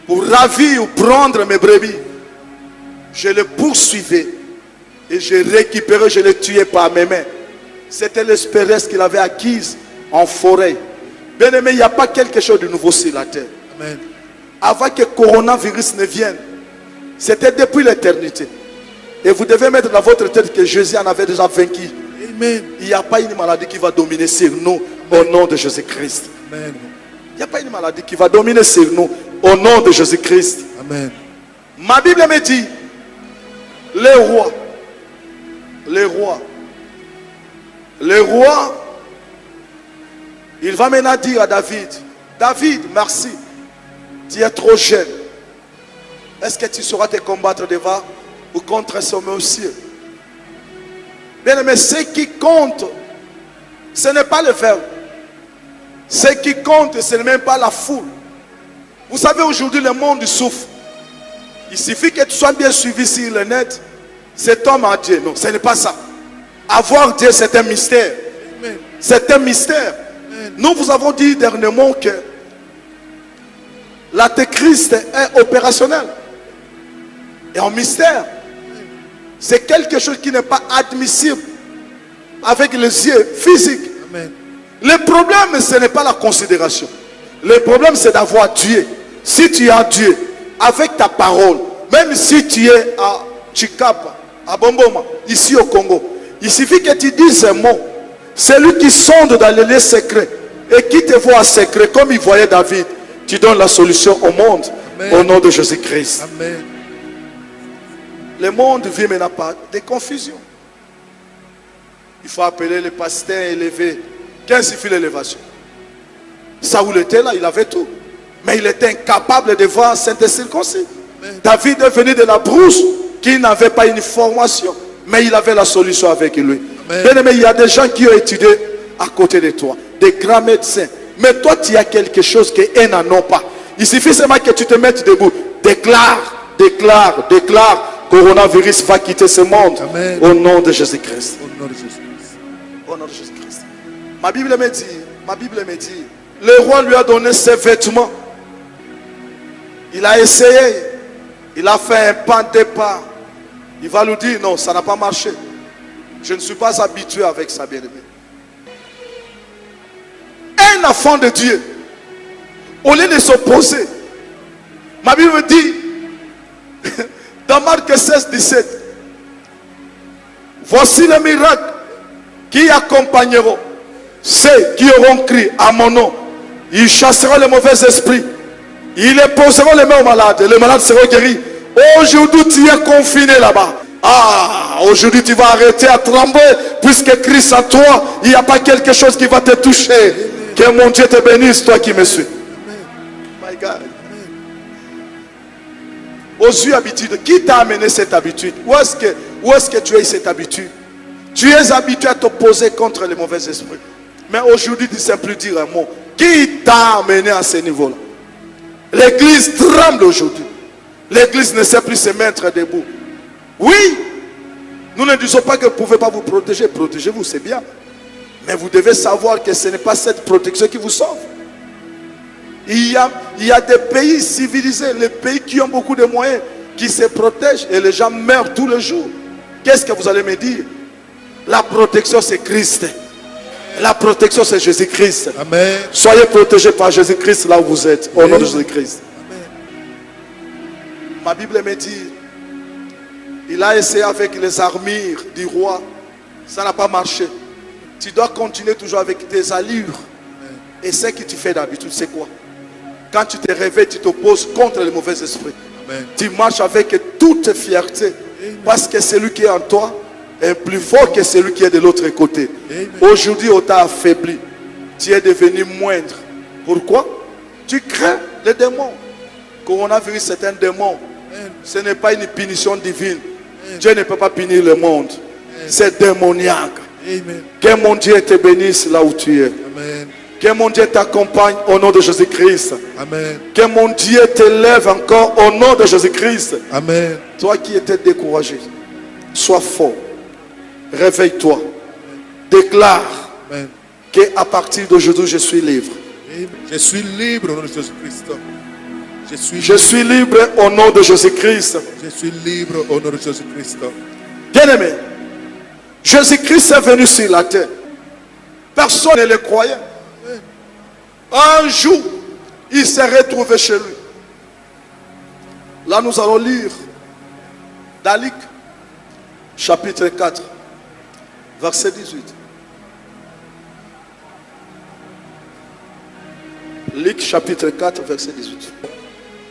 pour ravir ou prendre mes brebis, je les poursuivais et je récupérais, je les tuais par mes mains. C'était l'expérience qu'il avait acquise en forêt. Bien aimé, il n'y a pas quelque chose de nouveau sur la terre.
Amen.
Avant que le coronavirus ne vienne, c'était depuis l'éternité. Et vous devez mettre dans votre tête que Jésus en avait déjà vaincu.
Amen.
Il n'y a pas une maladie qui va dominer sur nous au nom de Jésus-Christ.
Amen.
Il n'y a pas une maladie qui va dominer sur nous au nom de Jésus-Christ.
Amen.
Ma Bible me dit, les rois, il va maintenant dire à David, David, merci, tu es trop jeune. Est-ce que tu sauras te combattre devant ou contre ce monsieur? Bien aimé, ce qui compte, ce n'est pas le verbe. Ce qui compte, ce n'est même pas la foule. Vous savez, aujourd'hui, le monde souffre. Il suffit que tu sois bien suivi sur le net. Cet homme a Dieu. Non, ce n'est pas ça. Avoir Dieu, c'est un mystère.
Amen.
C'est un mystère. Nous vous avons dit dernièrement que l'antéchrist est opérationnel. Et en mystère, c'est quelque chose qui n'est pas admissible avec les yeux physiques.
Amen.
Le problème, ce n'est pas la considération. Le problème, c'est d'avoir Dieu. Si tu as Dieu, avec ta parole, même si tu es à Chikapa, à Bomboma, ici au Congo, il suffit que tu dises un mot. C'est lui qui sonde dans les lieux secrets et qui te voit en secret, comme il voyait David. Tu donnes la solution au monde.
Amen.
Au nom de Jésus-Christ.
Amen.
Le monde vit maintenant par des confusions. Il faut appeler les pasteurs élevés. Qu'est-ce qui fait l'élévation? Saoul était là, il avait tout. Mais il était incapable de voir Saint-Circoncis. David est venu de la brousse qui n'avait pas une formation. Mais il avait la solution avec lui. Bien aimé, il y a des gens qui ont étudié à côté de toi. Des grands médecins. Mais toi, tu as quelque chose qu'eux n'en ont pas. Il suffit seulement que tu te mettes debout. Déclare, déclare, déclare. Coronavirus va quitter ce monde.
Amen.
Au nom de Jésus-Christ.
Au nom de Jésus-Christ.
Au nom de Jésus-Christ. Ma Bible me dit, le roi lui a donné ses vêtements. Il a essayé. Il a fait un pas de départ. Il va lui dire, non, ça n'a pas marché. Je ne suis pas habitué avec ça, bien-aimé. Un enfant de Dieu, au lieu de s'opposer, ma Bible me dit, dans Marc 16, 17, voici les miracles qui accompagneront ceux qui auront crié à mon nom. Ils chasseront les mauvais esprits. Ils les poseront les mains aux malades. Et les malades seront guéris. Aujourd'hui, tu es confiné là-bas. Ah, aujourd'hui, tu vas arrêter à trembler. Puisque Christ en toi, il n'y a pas quelque chose qui va te toucher. Que mon Dieu te bénisse, toi qui me suis. My God. Aux yeux habitudes, qui t'a amené cette habitude? Où est-ce que tu as cette habitude? Tu es habitué à t'opposer contre les mauvais esprits. Mais aujourd'hui, tu ne sais plus dire un mot. Qui t'a amené à ce niveau-là? L'église tremble aujourd'hui. L'église ne sait plus se mettre debout. Oui, nous ne disons pas que vous ne pouvez pas vous protéger. Protégez-vous, c'est bien. Mais vous devez savoir que ce n'est pas cette protection qui vous sauve. Il y a des pays civilisés, les pays qui ont beaucoup de moyens, qui se protègent et les gens meurent tous les jours. Qu'est-ce que vous allez me dire? La protection, c'est Christ. La protection, c'est Jésus-Christ.
Amen.
Soyez protégés par Jésus-Christ là où vous êtes. Au nom de Jésus-Christ. Ma Bible me dit, il a essayé avec les armures du roi. Ça n'a pas marché. Tu dois continuer toujours avec tes allures. Et ce que tu fais d'habitude, c'est quoi? Quand tu te réveilles, tu t'opposes contre les mauvais esprits.
Amen.
Tu marches avec toute fierté. Parce que celui qui est en toi est plus fort que celui qui est de l'autre côté. Aujourd'hui, on t'a affaibli. Tu es devenu moindre. Pourquoi? Tu crains les démons. Coronavirus, c'est un démon. Ce n'est pas une punition divine. Dieu ne peut pas punir le monde. C'est démoniaque.
Amen.
Que mon Dieu te bénisse là où tu es.
Amen.
Que mon Dieu t'accompagne au nom de Jésus-Christ.
Amen.
Que mon Dieu t'élève encore au nom de Jésus-Christ.
Amen.
Toi qui étais découragé, sois fort. Réveille-toi. Déclare
Amen.
qu'à partir d'aujourd'hui, je suis libre.
Amen. Je suis libre au nom de Jésus-Christ.
Je suis libre au nom de Jésus-Christ.
Je suis libre au nom de Jésus-Christ.
Bien-aimé, Jésus-Christ est venu sur la terre. Personne ne le croyait. Un jour, il s'est retrouvé chez lui. Là, nous allons lire dans Luc, chapitre 4, verset 18. Luc, chapitre 4, verset 18.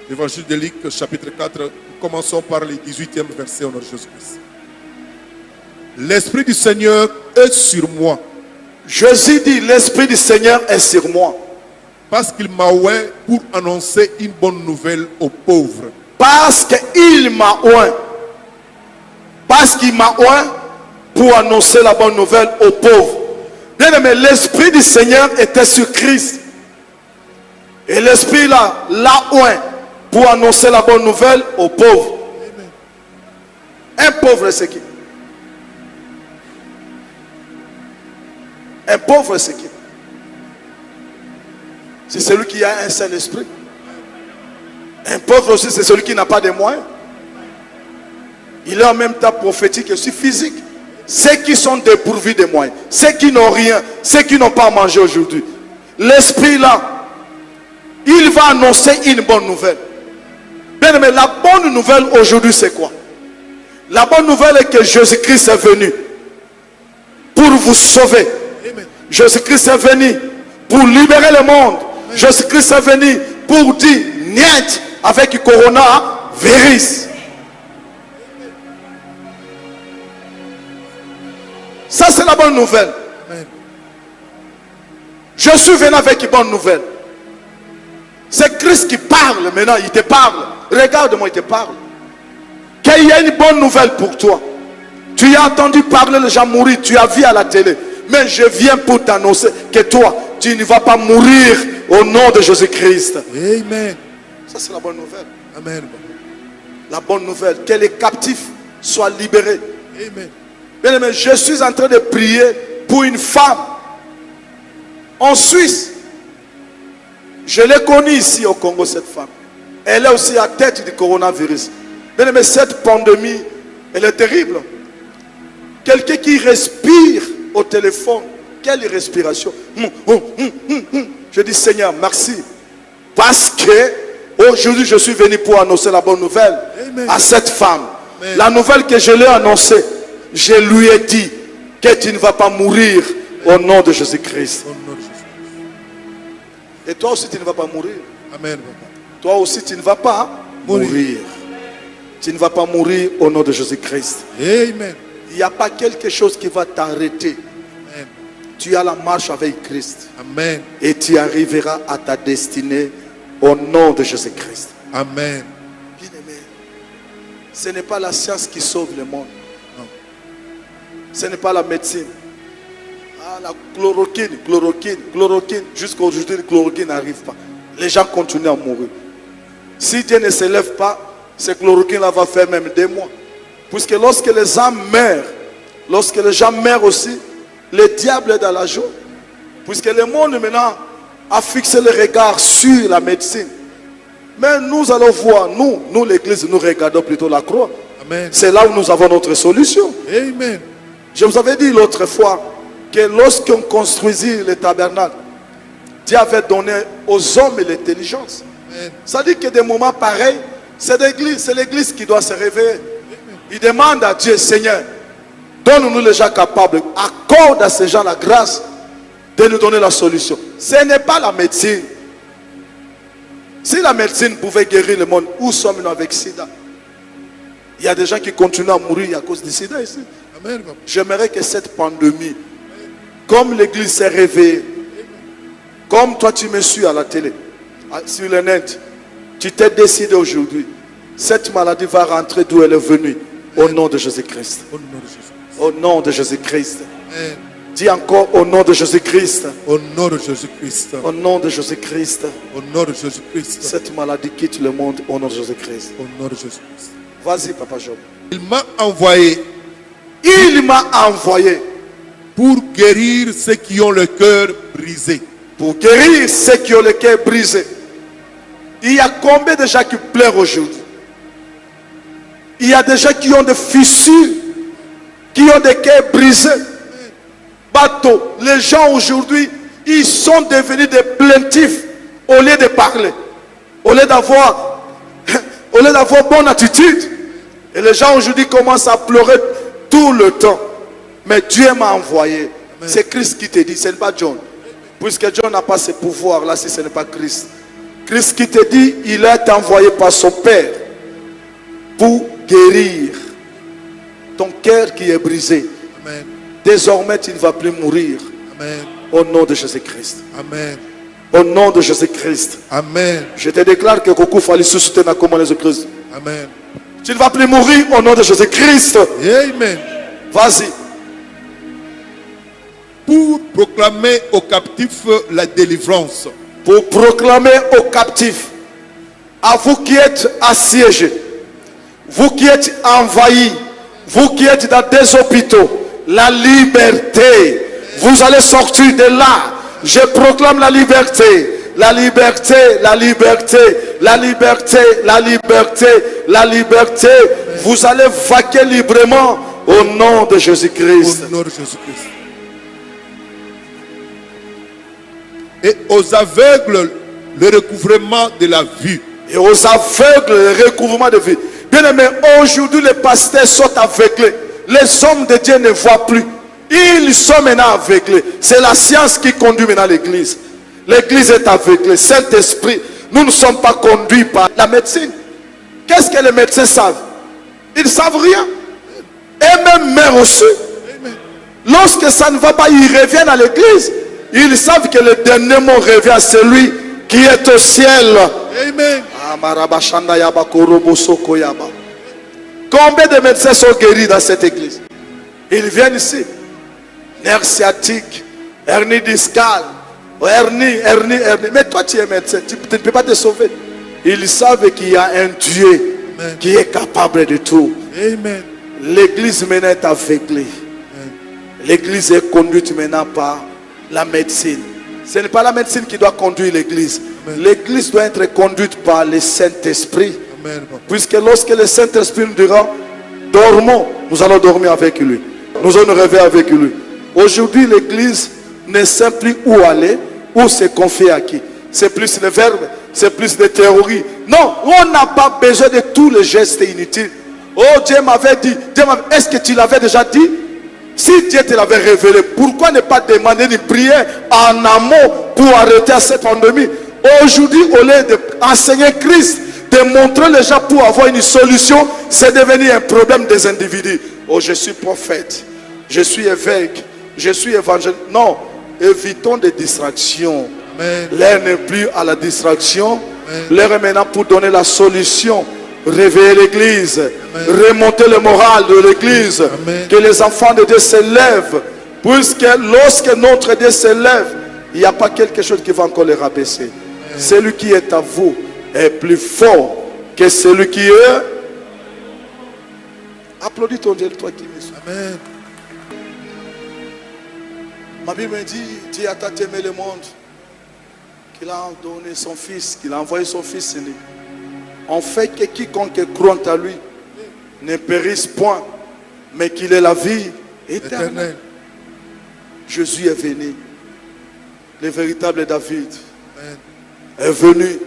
L'évangile de Luc, chapitre 4, commençons par le 18e verset au nom de Jésus-Christ. L'Esprit du Seigneur est sur moi.
Jésus dit, l'Esprit du Seigneur est sur moi.
Parce qu'il m'a oint pour annoncer une bonne nouvelle aux pauvres.
Parce qu'il m'a oint. Parce qu'il m'a oint pour annoncer la bonne nouvelle aux pauvres. Bien aimé, l'Esprit du Seigneur était sur Christ. Et l'Esprit là, l'a oint pour annoncer la bonne nouvelle aux pauvres. Un pauvre, c'est qui? Un pauvre, c'est qui? C'est celui qui a un saint esprit. Un pauvre aussi, c'est celui qui n'a pas de moyens. Il est en même temps prophétique et aussi physique. Ceux qui sont dépourvus de moyens, ceux qui n'ont rien, ceux qui n'ont pas mangé aujourd'hui. L'esprit là, il va annoncer une bonne nouvelle. Bien aimé, la bonne nouvelle aujourd'hui c'est quoi? La bonne nouvelle est que Jésus-Christ est venu pour vous sauver. Jésus-Christ est venu pour libérer le monde. Jésus-Christ est venu pour dire niet avec coronavirus. Ça c'est la bonne nouvelle. Je suis venu avec une bonne nouvelle. C'est Christ qui parle maintenant, il te parle. Regarde-moi, il te parle. Qu'il y a une bonne nouvelle pour toi. Tu as entendu parler les gens mourir, tu as vu à la télé. Mais je viens pour t'annoncer que toi, tu ne vas pas mourir au nom de Jésus-Christ.
Amen.
Ça c'est la bonne nouvelle.
Amen.
La bonne nouvelle, que les captifs soient libérés.
Amen.
Bien aimé, je suis en train de prier pour une femme en Suisse. Je l'ai connue ici au Congo, cette femme. Elle est aussi à tête du coronavirus. Bien aimé, cette pandémie, elle est terrible. Quelqu'un qui respire au téléphone, quelle respiration. Je dis Seigneur, merci. Parce que aujourd'hui, je suis venu pour annoncer la bonne nouvelle. Amen. À cette femme. Amen. La nouvelle que je lui ai annoncée, je lui ai dit que tu ne vas pas mourir. Amen. Au nom de Jésus-Christ. Et toi aussi, tu ne vas pas mourir.
Amen.
Toi aussi, tu ne vas pas mourir. Tu ne vas pas mourir au nom de Jésus-Christ.
Amen.
Il n'y a pas quelque chose qui va t'arrêter. Amen. Tu as la marche avec Christ.
Amen.
Et tu arriveras à ta destinée au nom de Jésus-Christ.
Amen.
Bien aimé, ce n'est pas la science qui sauve le monde.
Non.
Ce n'est pas la médecine. Ah, la chloroquine. Jusqu'à aujourd'hui, la chloroquine n'arrive pas. Les gens continuent à mourir. Si Dieu ne se lève pas, cette chloroquine-là va faire même 2 mois. Puisque lorsque les âmes meurent, lorsque les gens meurent aussi, le diable est dans la joie. Puisque le monde maintenant a fixé le regard sur la médecine. Mais nous allons voir, nous l'église, nous regardons plutôt la croix.
Amen.
C'est là où nous avons notre solution.
Amen.
Je vous avais dit l'autre fois que lorsqu'on construisit le tabernacle, Dieu avait donné aux hommes l'intelligence. Ça dit que des moments pareils, c'est l'église qui doit se réveiller. Il demande à Dieu, Seigneur, donne-nous les gens capables, accorde à ces gens la grâce de nous donner la solution. Ce n'est pas la médecine. Si la médecine pouvait guérir le monde, où sommes-nous avec SIDA? Il y a des gens qui continuent à mourir à cause du SIDA ici.
Amen.
J'aimerais que cette pandémie, comme l'église s'est réveillée, comme toi tu me suis à la télé, sur le net, tu t'es décidé aujourd'hui, cette maladie va rentrer d'où elle est venue, au nom de Jésus-Christ. Au nom de Jésus-Christ. Dis encore au nom de Jésus-Christ.
Au nom de Jésus-Christ.
Au nom de Jésus-Christ.
Au nom de Jésus-Christ.
Cette maladie quitte le monde au nom de Jésus-Christ.
Au nom de Jésus-Christ.
Vas-y, Papa Job.
Il m'a envoyé.
Il m'a envoyé
pour guérir ceux qui ont le cœur brisé.
Pour guérir ceux qui ont le cœur brisé. Il y a combien de gens qui pleurent aujourd'hui? Il y a des gens qui ont des fissures, qui ont des cœurs brisés. Bateau, les gens aujourd'hui, ils sont devenus des plaintifs au lieu de parler, au lieu d'avoir bonne attitude. Et les gens aujourd'hui commencent à pleurer tout le temps. Mais Dieu m'a envoyé. C'est Christ qui te dit, ce n'est pas John. Puisque John n'a pas ce pouvoir là si ce n'est pas Christ. Christ qui te dit, il est envoyé par son Père pour guérir ton cœur qui est brisé.
Amen.
Désormais, tu ne vas plus mourir.
Amen.
Au nom de Jésus-Christ.
Amen.
Au nom de Jésus-Christ.
Amen.
Je te déclare que Kokou fallait susciter na commande Jésus-Christ.
Amen.
Tu ne vas plus mourir au nom de Jésus-Christ.
Amen.
Vas-y.
Pour proclamer aux captifs la délivrance.
Pour proclamer aux captifs. à vous qui êtes assiégés, vous qui êtes envahis, vous qui êtes dans des hôpitaux, la liberté. Vous allez sortir de là. Je proclame la liberté. La liberté, la liberté, la liberté, la liberté, la liberté. Vous allez vaquer librement au nom de Jésus-Christ.
Au nom de Jésus-Christ. Et aux aveugles, le recouvrement de la vue.
Et aux aveugles, le recouvrement de vue. Bien aimé, aujourd'hui les pasteurs sont aveuglés. Les hommes de Dieu ne voient plus. Ils sont maintenant aveuglés. C'est la science qui conduit maintenant l'église. L'église est aveuglée. Saint-Esprit, nous ne sommes pas conduits par la médecine. Qu'est-ce que les médecins savent? Ils ne savent rien. Et même mères aussi. Lorsque ça ne va pas, ils reviennent à l'église. Ils savent que le dernier mot revient à celui qui est au ciel.
Amen.
Combien de médecins sont guéris dans cette église? Ils viennent ici. Nerf sciatique, hernie discale, hernie. Mais toi tu es médecin, tu ne peux pas te sauver. Ils savent qu'il y a un Dieu qui est capable de tout.
Amen.
L'église maintenant est aveuglée. L'église est conduite maintenant par la médecine. Ce n'est pas la médecine qui doit conduire l'église. L'église doit être conduite par le Saint-Esprit. Puisque lorsque le Saint-Esprit nous dira, dormons, nous allons dormir avec lui. Nous allons nous réveiller avec lui. Aujourd'hui, l'église ne sait plus où aller, où se confier à qui. C'est plus le verbe, c'est plus de théorie. Non, on n'a pas besoin de tous les gestes inutiles. Oh, Dieu m'avait dit, est-ce que tu l'avais déjà dit? Si Dieu te l'avait révélé, pourquoi ne pas demander une prière en amont pour arrêter cette pandémie? Aujourd'hui, au lieu d'enseigner Christ, de montrer les gens pour avoir une solution, c'est devenu un problème des individus. Oh, je suis prophète, je suis évêque, je suis évangéliste. Non, évitons des distractions. L'heure n'est plus à la distraction. L'heure est maintenant pour donner la solution. Réveiller l'église, remonter le moral de l'église, que les enfants de Dieu se lèvent, puisque lorsque notre Dieu se lève, il n'y a pas quelque chose qui va encore les rabaisser. Celui qui est à vous est plus fort que celui qui est. Applaudis ton Dieu, toi qui me suis.
Amen.
Ma Bible me dit, Dieu a tant aimé le monde qu'il a donné son fils, qu'il a envoyé son fils aîné. En fait que quiconque croit à lui ne périsse point, mais qu'il ait la vie éternelle. Jésus est venu. Le véritable David est venu.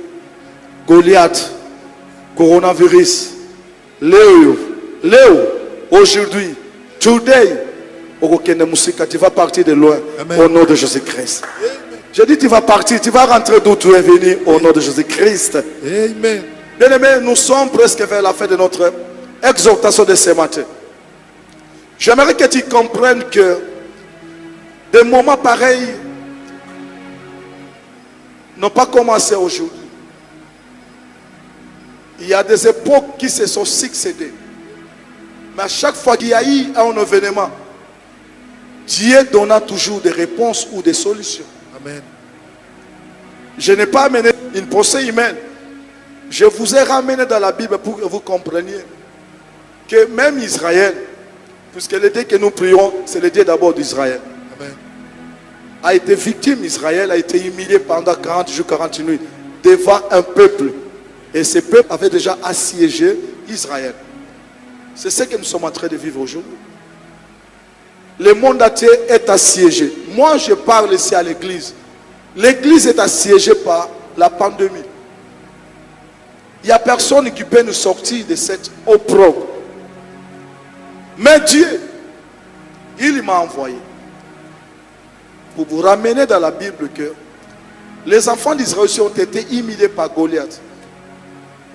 Goliath, coronavirus, Léo, aujourd'hui, today, tu vas partir de loin. Amen. Au nom de Jésus-Christ. Je dis tu vas partir, tu vas rentrer d'où tu es venu au nom de Jésus-Christ.
Amen.
Bien aimé, nous sommes presque vers la fin de notre exhortation de ce matin. J'aimerais que tu comprennes que des moments pareils n'ont pas commencé aujourd'hui. Il y a des époques qui se sont succédées. Mais à chaque fois qu'il y a eu un événement, Dieu donna toujours des réponses ou des solutions.
Amen.
Je n'ai pas amené une pensée humaine. Je vous ai ramené dans la Bible pour que vous compreniez que même Israël, puisque le Dieu que nous prions, c'est le Dieu d'abord d'Israël, a été victime. Israël a été humilié pendant 40 jours, 40 nuits devant un peuple. Et ce peuple avait déjà assiégé Israël. C'est ce que nous sommes en train de vivre aujourd'hui. Le monde entier est assiégé. Moi, je parle ici à l'église. L'église est assiégée par la pandémie. Il n'y a personne qui peut nous sortir de cette opprobre. Mais Dieu, il m'a envoyé pour vous ramener dans la Bible que les enfants d'Israël ont été humiliés par Goliath.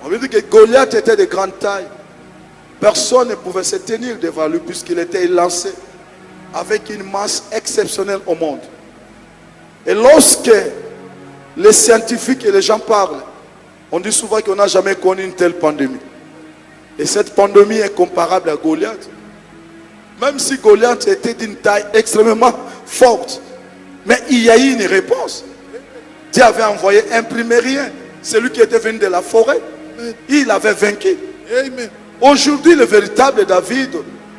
On veut dire que Goliath était de grande taille. Personne ne pouvait se tenir devant lui puisqu'il était lancé avec une masse exceptionnelle au monde. Et lorsque les scientifiques et les gens parlent, on dit souvent qu'on n'a jamais connu une telle pandémie. Et cette pandémie est comparable à Goliath. Même si Goliath était d'une taille extrêmement forte. Mais il y a eu une réponse. Dieu avait envoyé imprimer rien. Celui qui était venu de la forêt, il avait vaincu.
Amen.
Aujourd'hui, le véritable David,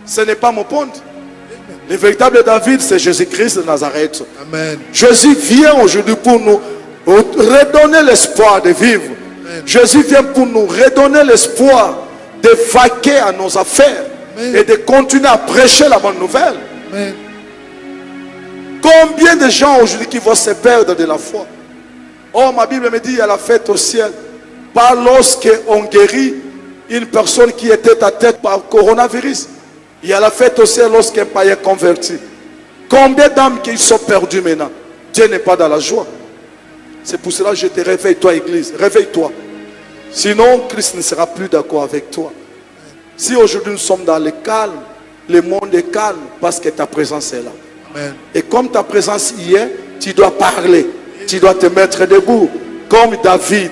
ce n'est pas mon ponte. Le véritable David, c'est Jésus-Christ de Nazareth.
Amen.
Jésus vient aujourd'hui pour nous redonner l'espoir de vivre. Jésus vient pour nous redonner l'espoir de vaquer à nos affaires et de continuer à prêcher la bonne nouvelle.
Amen.
Combien de gens aujourd'hui qui vont se perdre de la foi? Oh, ma Bible me dit il y a la fête au ciel. Pas lorsqu'on guérit une personne qui était à tête par coronavirus. Il y a la fête au ciel lorsqu'un païen converti. Combien d'âmes qui sont perdues maintenant? Dieu n'est pas dans la joie. C'est pour cela que je te réveille, toi, Église. Réveille-toi. Sinon, Christ ne sera plus d'accord avec toi. Si aujourd'hui nous sommes dans le calme, le monde est calme parce que ta présence est là.
Amen.
Et comme ta présence y est, tu dois parler. Tu dois te mettre debout. Comme David.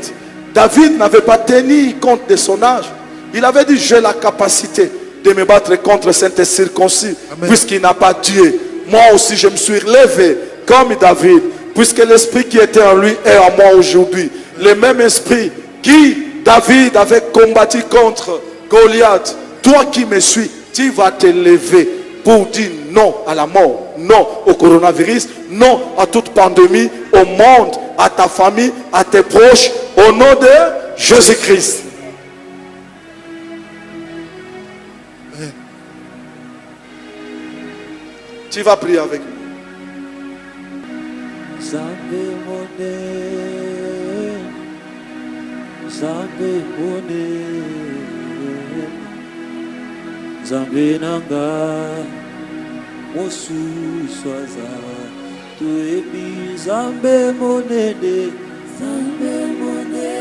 David n'avait pas tenu compte de son âge. Il avait dit, j'ai la capacité de me battre contre cet circoncis, puisqu'il n'a pas Dieu. Moi aussi, je me suis relevé comme David, puisque l'esprit qui était en lui est en moi aujourd'hui. Le même esprit qui, David, avait combattu contre Goliath. Toi qui me suis, tu vas te lever pour dire non à la mort, non au coronavirus, non à toute pandémie, au monde, à ta famille, à tes proches, au nom de Jésus-Christ. Tu vas prier avec nous.
Zambe mone, Zambe mone, Zambe nanga, Mosu swaza, Tuebi Zambe mone, Zambe mone,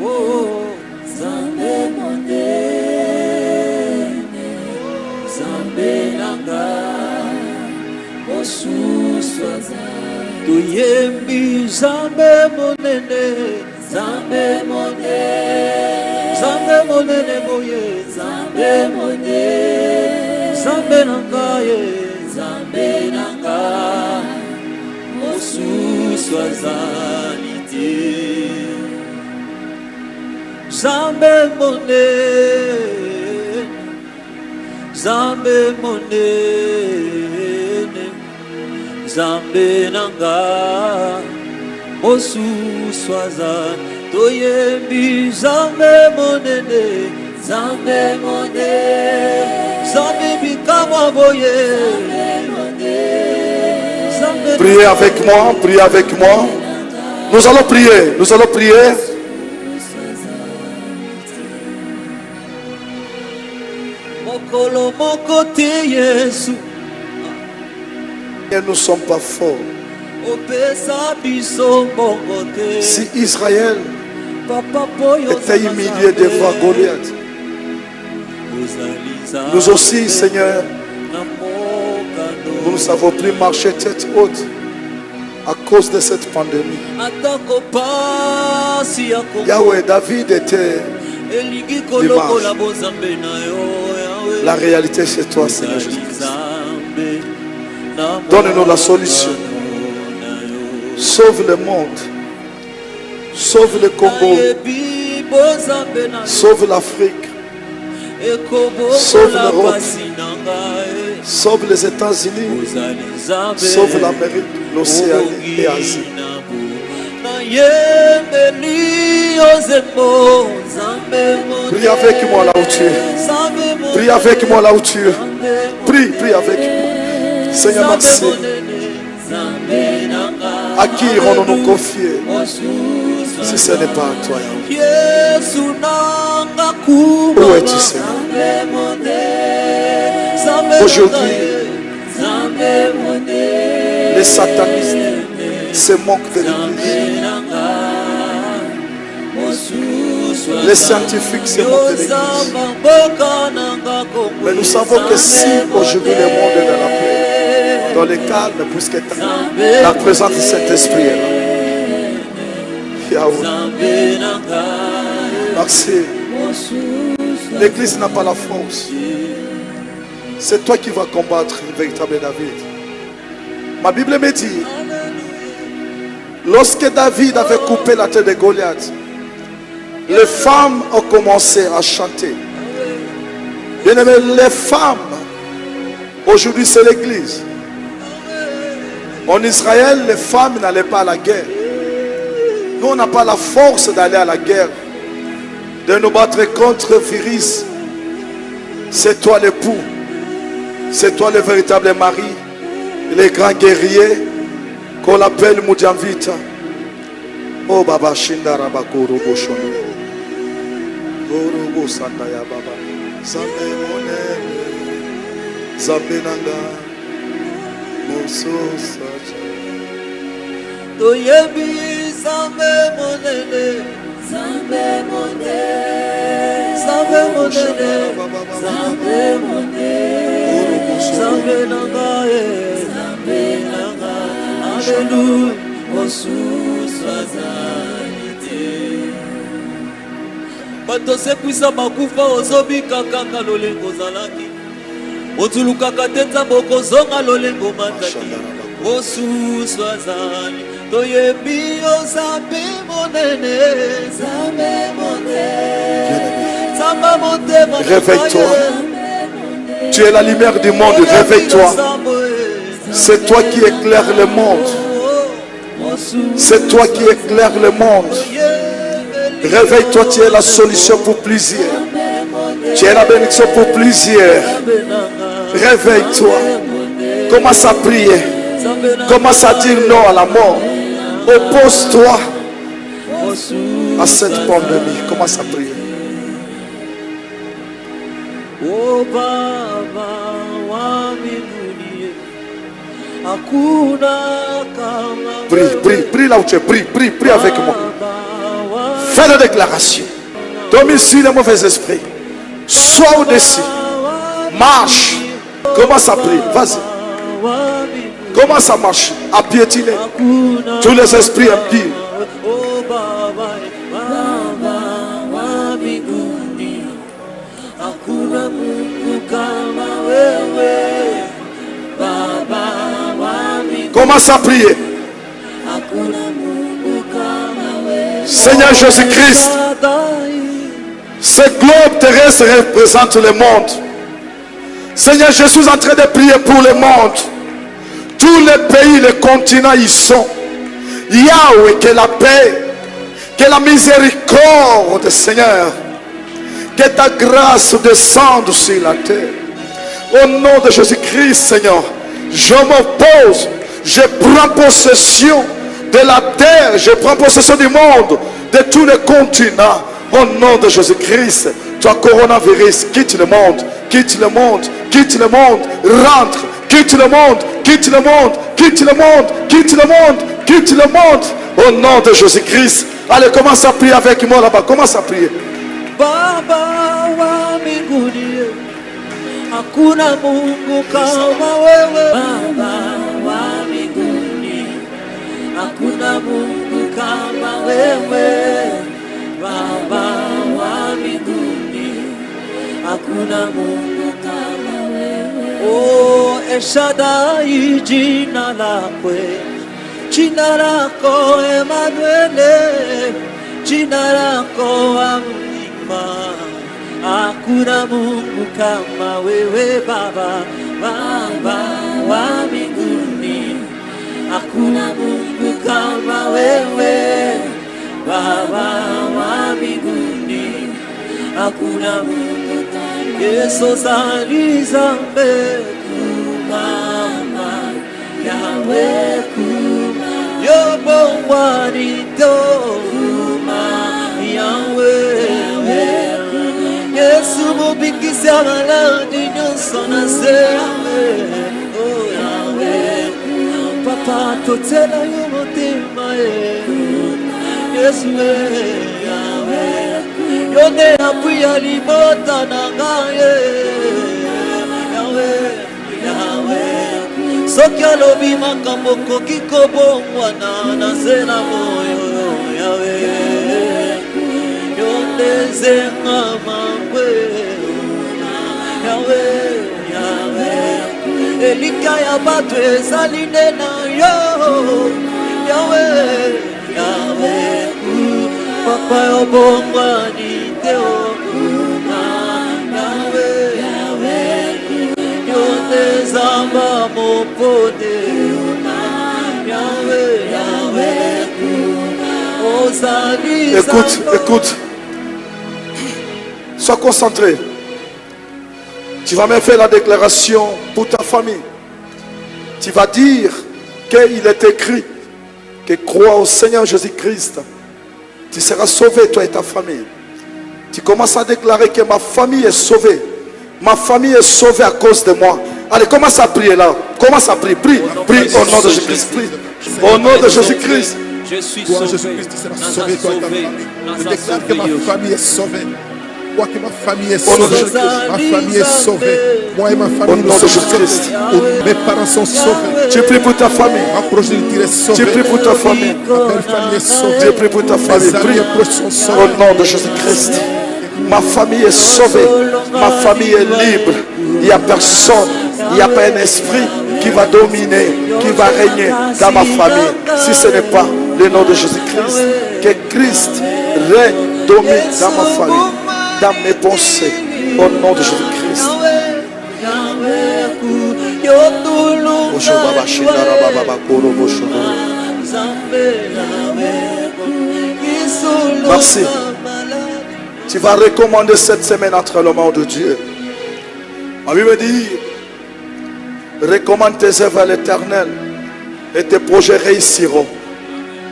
oh Zambe mone, Zambe nanga. Tuyembi Zambe monene, Zambe monene, Zambe monene moye, Zambe monene, Zambe nangaye, Zambe nanga, Mosu swazalite, Zambe monene, Zambe monene. Zambe nanga Mosu swaza Toyembi Zambe monene Zambe monene Zambe bikama boye Zambe
Priez avec moi, priez avec moi. Nous allons prier, nous allons prier.
Mokolo mokote Yesu
Et nous ne sommes pas forts. Si Israël était humilié devant Goliath, nous aussi, Seigneur, nous savons plus marcher tête haute à cause de cette pandémie. Yahweh, David était l'image. La réalité, c'est toi, Seigneur Jésus-Christ. Donne-nous la solution. Sauve le monde. Sauve le Congo. Sauve l'Afrique. Sauve l'Europe. Sauve les États-Unis. Sauve l'Amérique, l'Océanie et l'Asie. Prie avec moi là où tu es. Prie avec moi là où tu es. Prie avec moi. Seigneur, merci. À qui irons-nous nous confier si ce n'est pas à toi? Où es-tu, Seigneur? Aujourd'hui, les satanistes se moquent de l'Église. Les scientifiques se moquent de l'Église. Mais nous savons que si aujourd'hui le monde est dans la paix, dans le calme, puisque la présence de cet esprit est là. Yahweh. Merci. L'église n'a pas la force. C'est toi qui vas combattre le véritable David. Ma Bible me dit Lorsque David avait coupé la tête de Goliath, les femmes ont commencé à chanter. Bien-aimés, les femmes, aujourd'hui c'est l'église. En Israël, les femmes n'allaient pas à la guerre. Nous, on n'a pas la force d'aller à la guerre, de nous battre contre virus. C'est toi l'époux, c'est toi le véritable mari, le grand guerrier qu'on appelle Mudjamvita. Oh Baba Shindara Bakoro Boshono. Orobo Sandaya Baba. Zambe Monene. Zambe Nanga. Moso Sacha.
Toyebi Zambe Monene. Zambe Monene. Zambe Monene. Zambe Monene. Zambe Nanga. Zambe Nanga. Alléluia. Bato sekwisa makufa ozobika kaka lolengo zalaki otulukaka te nzambe okozonga lolengo mataki osusu azali toyebi ozambe monene zambe monene.
Réveille-toi. Tu es la lumière du monde. Réveille-toi. C'est toi qui éclaires le monde. C'est toi qui éclaires le monde. Réveille-toi, tu es la solution pour plusieurs. Tu es la bénédiction pour plusieurs. Réveille-toi. Commence à prier. Commence à dire non à la mort. Oppose-toi à cette pandémie. Commence à prier.
Oh Baba wa mbinguni, hakuna kama
Prie là où tu es. Prie avec moi. Fais la déclaration. Domicile les mauvais esprits. Sois au-dessus. Marche. Commence à prier. Vas-y. Commence à marcher. À piétiner tous les esprits impies.
Oh Baba wa mbinguni, hakuna Mungu kama wewe. Baba wa mbinguni,
Commence à prier.
hakuna Mungu kama wewe.
Seigneur Jésus-Christ, ce globe terrestre représente le monde. Seigneur, je suis en train de prier pour le monde. Tous les pays, les continents, ils sont. Yahweh, que la paix, que la miséricorde, Seigneur, que ta grâce descende sur la terre. Au nom de Jésus-Christ, Seigneur, je m'oppose, je prends possession de la terre, je prends possession du monde, de tous les continents. Au nom de Jésus-Christ, toi coronavirus, quitte le monde, quitte le monde, quitte le monde, rentre, quitte le monde, quitte le monde, quitte le monde, quitte le monde, quitte le monde. Au nom de Jésus-Christ. Allez, commence à prier avec moi là-bas, commence à prier.
Baba wa mbinguni, hakuna Mungu kama wewe. Baba wa mbinguni, hakuna Mungu kama wewe. Baba wa mbinguni, hakuna Mungu kama wewe. Oh, El Shaddai, jina lako, jina lako Emmanuel, jina lako Amima. Hakuna Mungu kama wewe Baba, Baba wa mbinguni, hakuna Mungu kama wewe. Baba wa mbinguni, hakuna Mungu kama Yesu zali zambe kumama Yahweh kuma yobo wanito kuma Yahweh Yesu mubikisi amaladi nyonso na sembe. Oh Yahweh Papa totela yo motema Yesu Yahweh yone apuya limota nangaye Yahweh Yahweh soki alobi makambo koki kobongwana na zela moyo Yahweh yone zenga mangwe Yahweh Yahweh elika ya bato ezali nde na yo Yahweh
Écoute, écoute. Sois concentré. Tu vas même faire la déclaration pour ta famille. Tu vas dire qu'il est écrit que crois au Seigneur Jésus-Christ. Tu seras sauvé, toi et ta famille. Tu commences à déclarer que ma famille est sauvée. Ma famille est sauvée à cause de moi. Allez, commence à prier là. Commence à prier. Prie, prie au nom de Jésus-Christ. Prie. Au nom de Jésus-Christ.
Je suis
Toi,
sauvé.
Jésus-Christ, tu seras sauvé, toi et ta famille. Je déclare que ma famille est sauvée. Moi que ma famille est
Au nom de
sauvée.
Jésus-Christ.
Ma famille est sauvée. Moi et ma
Au
famille
nom de
sommes
Jésus-Christ.
sauvés. Mes parents sont sauvés.
Tu pries pour ta famille.
Ma progéniture est sauvée.
Tu pries pour ta famille.
Ma belle famille est sauvée.
Tu pries pour ta famille.
Mes
Prie.
amis proches sont
Au
sauvés.
nom de Jésus-Christ. Ma famille est sauvée. Ma famille est libre. Il n'y a personne. Il n'y a pas un esprit qui va dominer, qui va régner dans ma famille. Si ce n'est pas le nom de Jésus-Christ. Que Christ règne, domine dans ma famille, dans mes pensées. Au nom de Jésus-Christ. Merci. Tu vas recommander cette semaine entre les mains de Dieu. La Bible dit, recommande tes œuvres à l'Éternel et tes projets réussiront.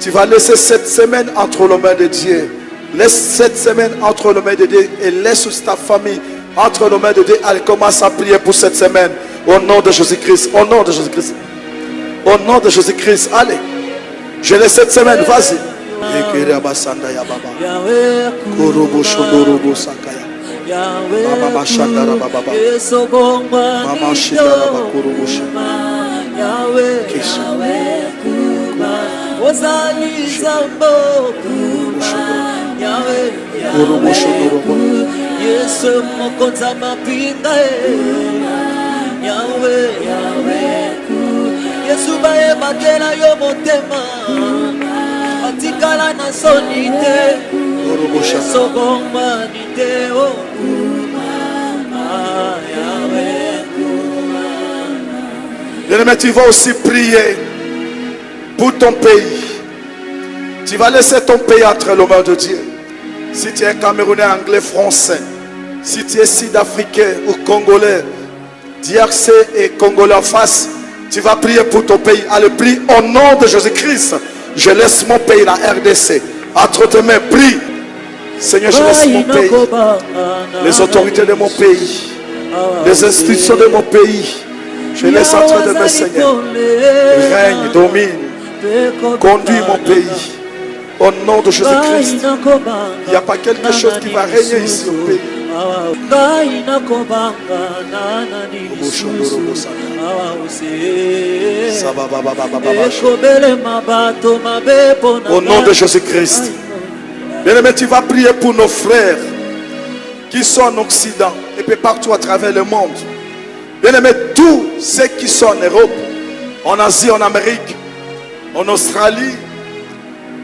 Tu vas laisser cette semaine entre les mains de Dieu. Laisse cette semaine entre les mains de Dieu et laisse ta famille entre les mains de Dieu. Allez, commence à prier pour cette semaine. Au nom de Jésus-Christ. Au nom de Jésus-Christ. Au nom de Jésus-Christ. Allez. Je laisse cette semaine. Vas-y. Mama Shandara Baba. Mama Shindara Bakurubusha.
Yesu mokonza mapinga Yahweh Yahweh Yesu bae batela yo motema atikala na sonite sogomba nite o Yahweh.
Bien-aimé, tu vas aussi prier pour ton pays. Tu vas laisser ton pays entre les mains de Dieu. Si tu es Camerounais, Anglais, Français, si tu es Sud-Africain ou Congolais, DRC et Congolais en face, tu vas prier pour ton pays. Allez, prie au nom de Jésus-Christ. Je laisse mon pays, la RDC. Entre tes mains, prie. Seigneur, je laisse mon pays, les autorités de mon pays, les institutions de mon pays. Je laisse entre tes mains, Seigneur. Règne, domine, conduis mon pays. Au nom de Jésus-Christ. Il n'y a pas quelque chose qui va régner ici au pays. Au nom de Jésus-Christ. Bien-aimé, tu vas prier pour nos frères qui sont en Occident et puis partout à travers le monde. Bien-aimé, tous ceux qui sont en Europe, en Asie, en Amérique, en Australie,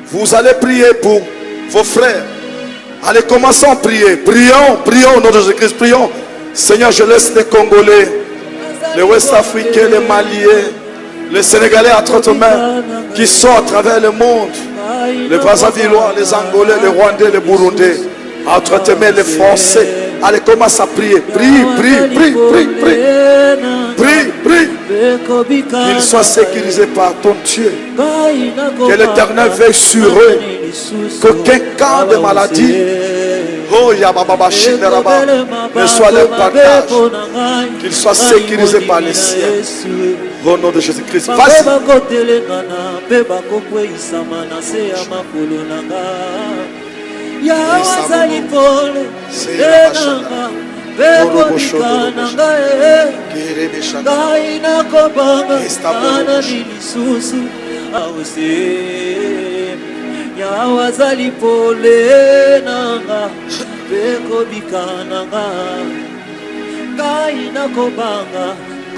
vous allez prier pour vos frères. Allez, commençons à prier. Prions, prions au nom de Jésus-Christ. Prions. Seigneur, je laisse les Congolais, les Ouest-Africains, les Maliens, les Sénégalais entre tes mains qui sont à travers le monde. Les Brassavillois, les Angolais, les Rwandais, les Burundais. Entre tes mains, les Français. Allez, commence à prier. Prie, prie, prie, prie, prie. Prie, prie. Qu'ils soient sécurisés par ton Dieu. Que l'Éternel veille sur eux. Qu'aucun cas de maladie, oh Yababa Shindaraba, ne soit leur partage. Qu'ils soient sécurisés par les cieux. Au nom de Jésus-Christ. Vas-y.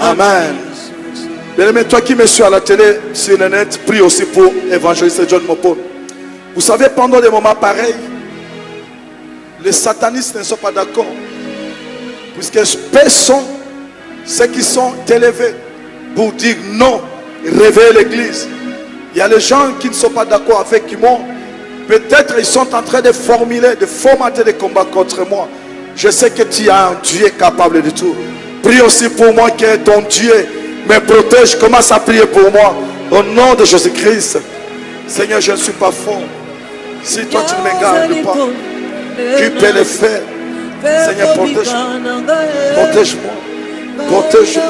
Amen. Bien-aimé, toi qui me suis à la télé, sur le net, prie aussi pour évangéliser John Mopon. Vous savez, pendant des moments pareils, Les satanistes ne sont pas d'accord. Puisque peu sont ceux qui sont élevés pour dire non, réveiller l'église. Il y a les gens qui ne sont pas d'accord avec moi. Peut-être ils sont en train de formuler, de formater des combats contre moi. Je sais que tu as un Dieu capable de tout. Prie aussi pour moi que ton Dieu me protège. Commence à prier pour moi. Au nom de Jésus-Christ. Seigneur, je ne suis pas fort. Si toi tu ne me gardes pas, tu peux le faire. Seigneur, protège-moi. Protège-moi. Protège-moi.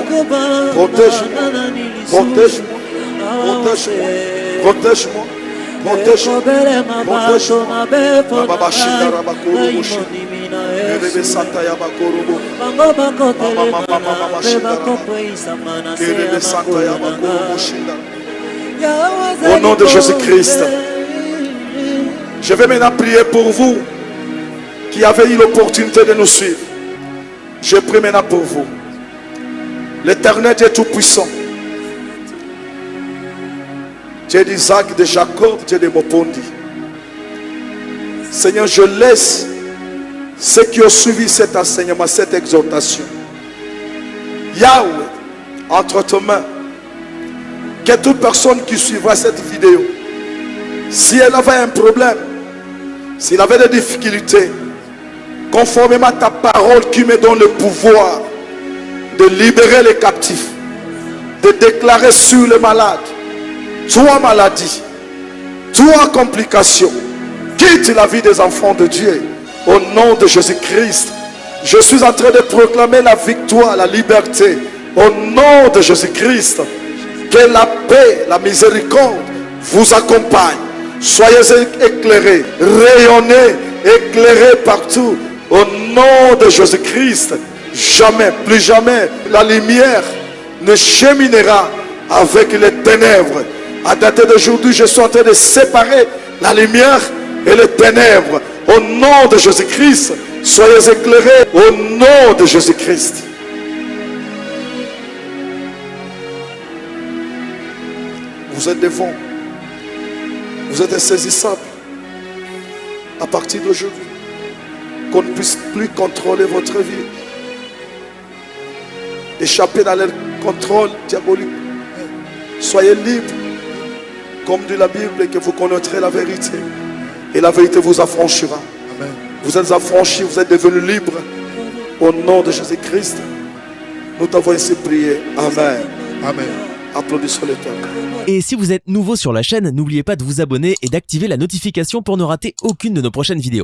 Protège-moi. Protège-moi. Protège-moi. Protège-moi. Protège-moi. Protège-moi. Baba Shinda Rabakoro Mushi. Kerebe Santa Yabakorobo. Mama Shinda. Kerebe Santa Yabakoro Mushinda. Au nom de Jésus-Christ. Je vais maintenant prier pour vous qui avez eu l'opportunité de nous suivre. Je prie maintenant pour vous. L'Éternel Dieu Tout-Puissant, Dieu d'Isaac, de Jacob, Dieu de Mopondi. Seigneur, je laisse ceux qui ont suivi cet enseignement, cette exhortation. Yahweh, entre tes mains, que toute personne qui suivra cette vidéo, si elle avait un problème, s'il avait des difficultés, conformément à ta parole qui me donne le pouvoir de libérer les captifs, de déclarer sur les malades, toi maladie, toi complication, quitte la vie des enfants de Dieu. Au nom de Jésus-Christ, je suis en train de proclamer la victoire, la liberté. Au nom de Jésus-Christ, que la paix, la miséricorde vous accompagne. Soyez éclairés, rayonnez, éclairés partout. Au nom de Jésus-Christ, jamais, plus jamais, la lumière ne cheminera avec les ténèbres. À dater d'aujourd'hui, je suis en train de séparer la lumière et les ténèbres. Au nom de Jésus-Christ, soyez éclairés. Au nom de Jésus-Christ. Vous êtes devant. Vous êtes insaisissables. À partir d'aujourd'hui, qu'on ne puisse plus contrôler votre vie. Échappez dans le contrôle diabolique. Soyez libres. Comme dit la Bible, que vous connaîtrez la vérité. Et la vérité vous affranchira. Amen. Vous êtes affranchis, vous êtes devenus libres. Au nom de Jésus-Christ, nous t'avons ainsi prié. Amen. Amen. Applaudissons l'Éternel.
Et si vous êtes nouveau sur la chaîne, n'oubliez pas de vous abonner et d'activer la notification pour ne rater aucune de nos prochaines vidéos.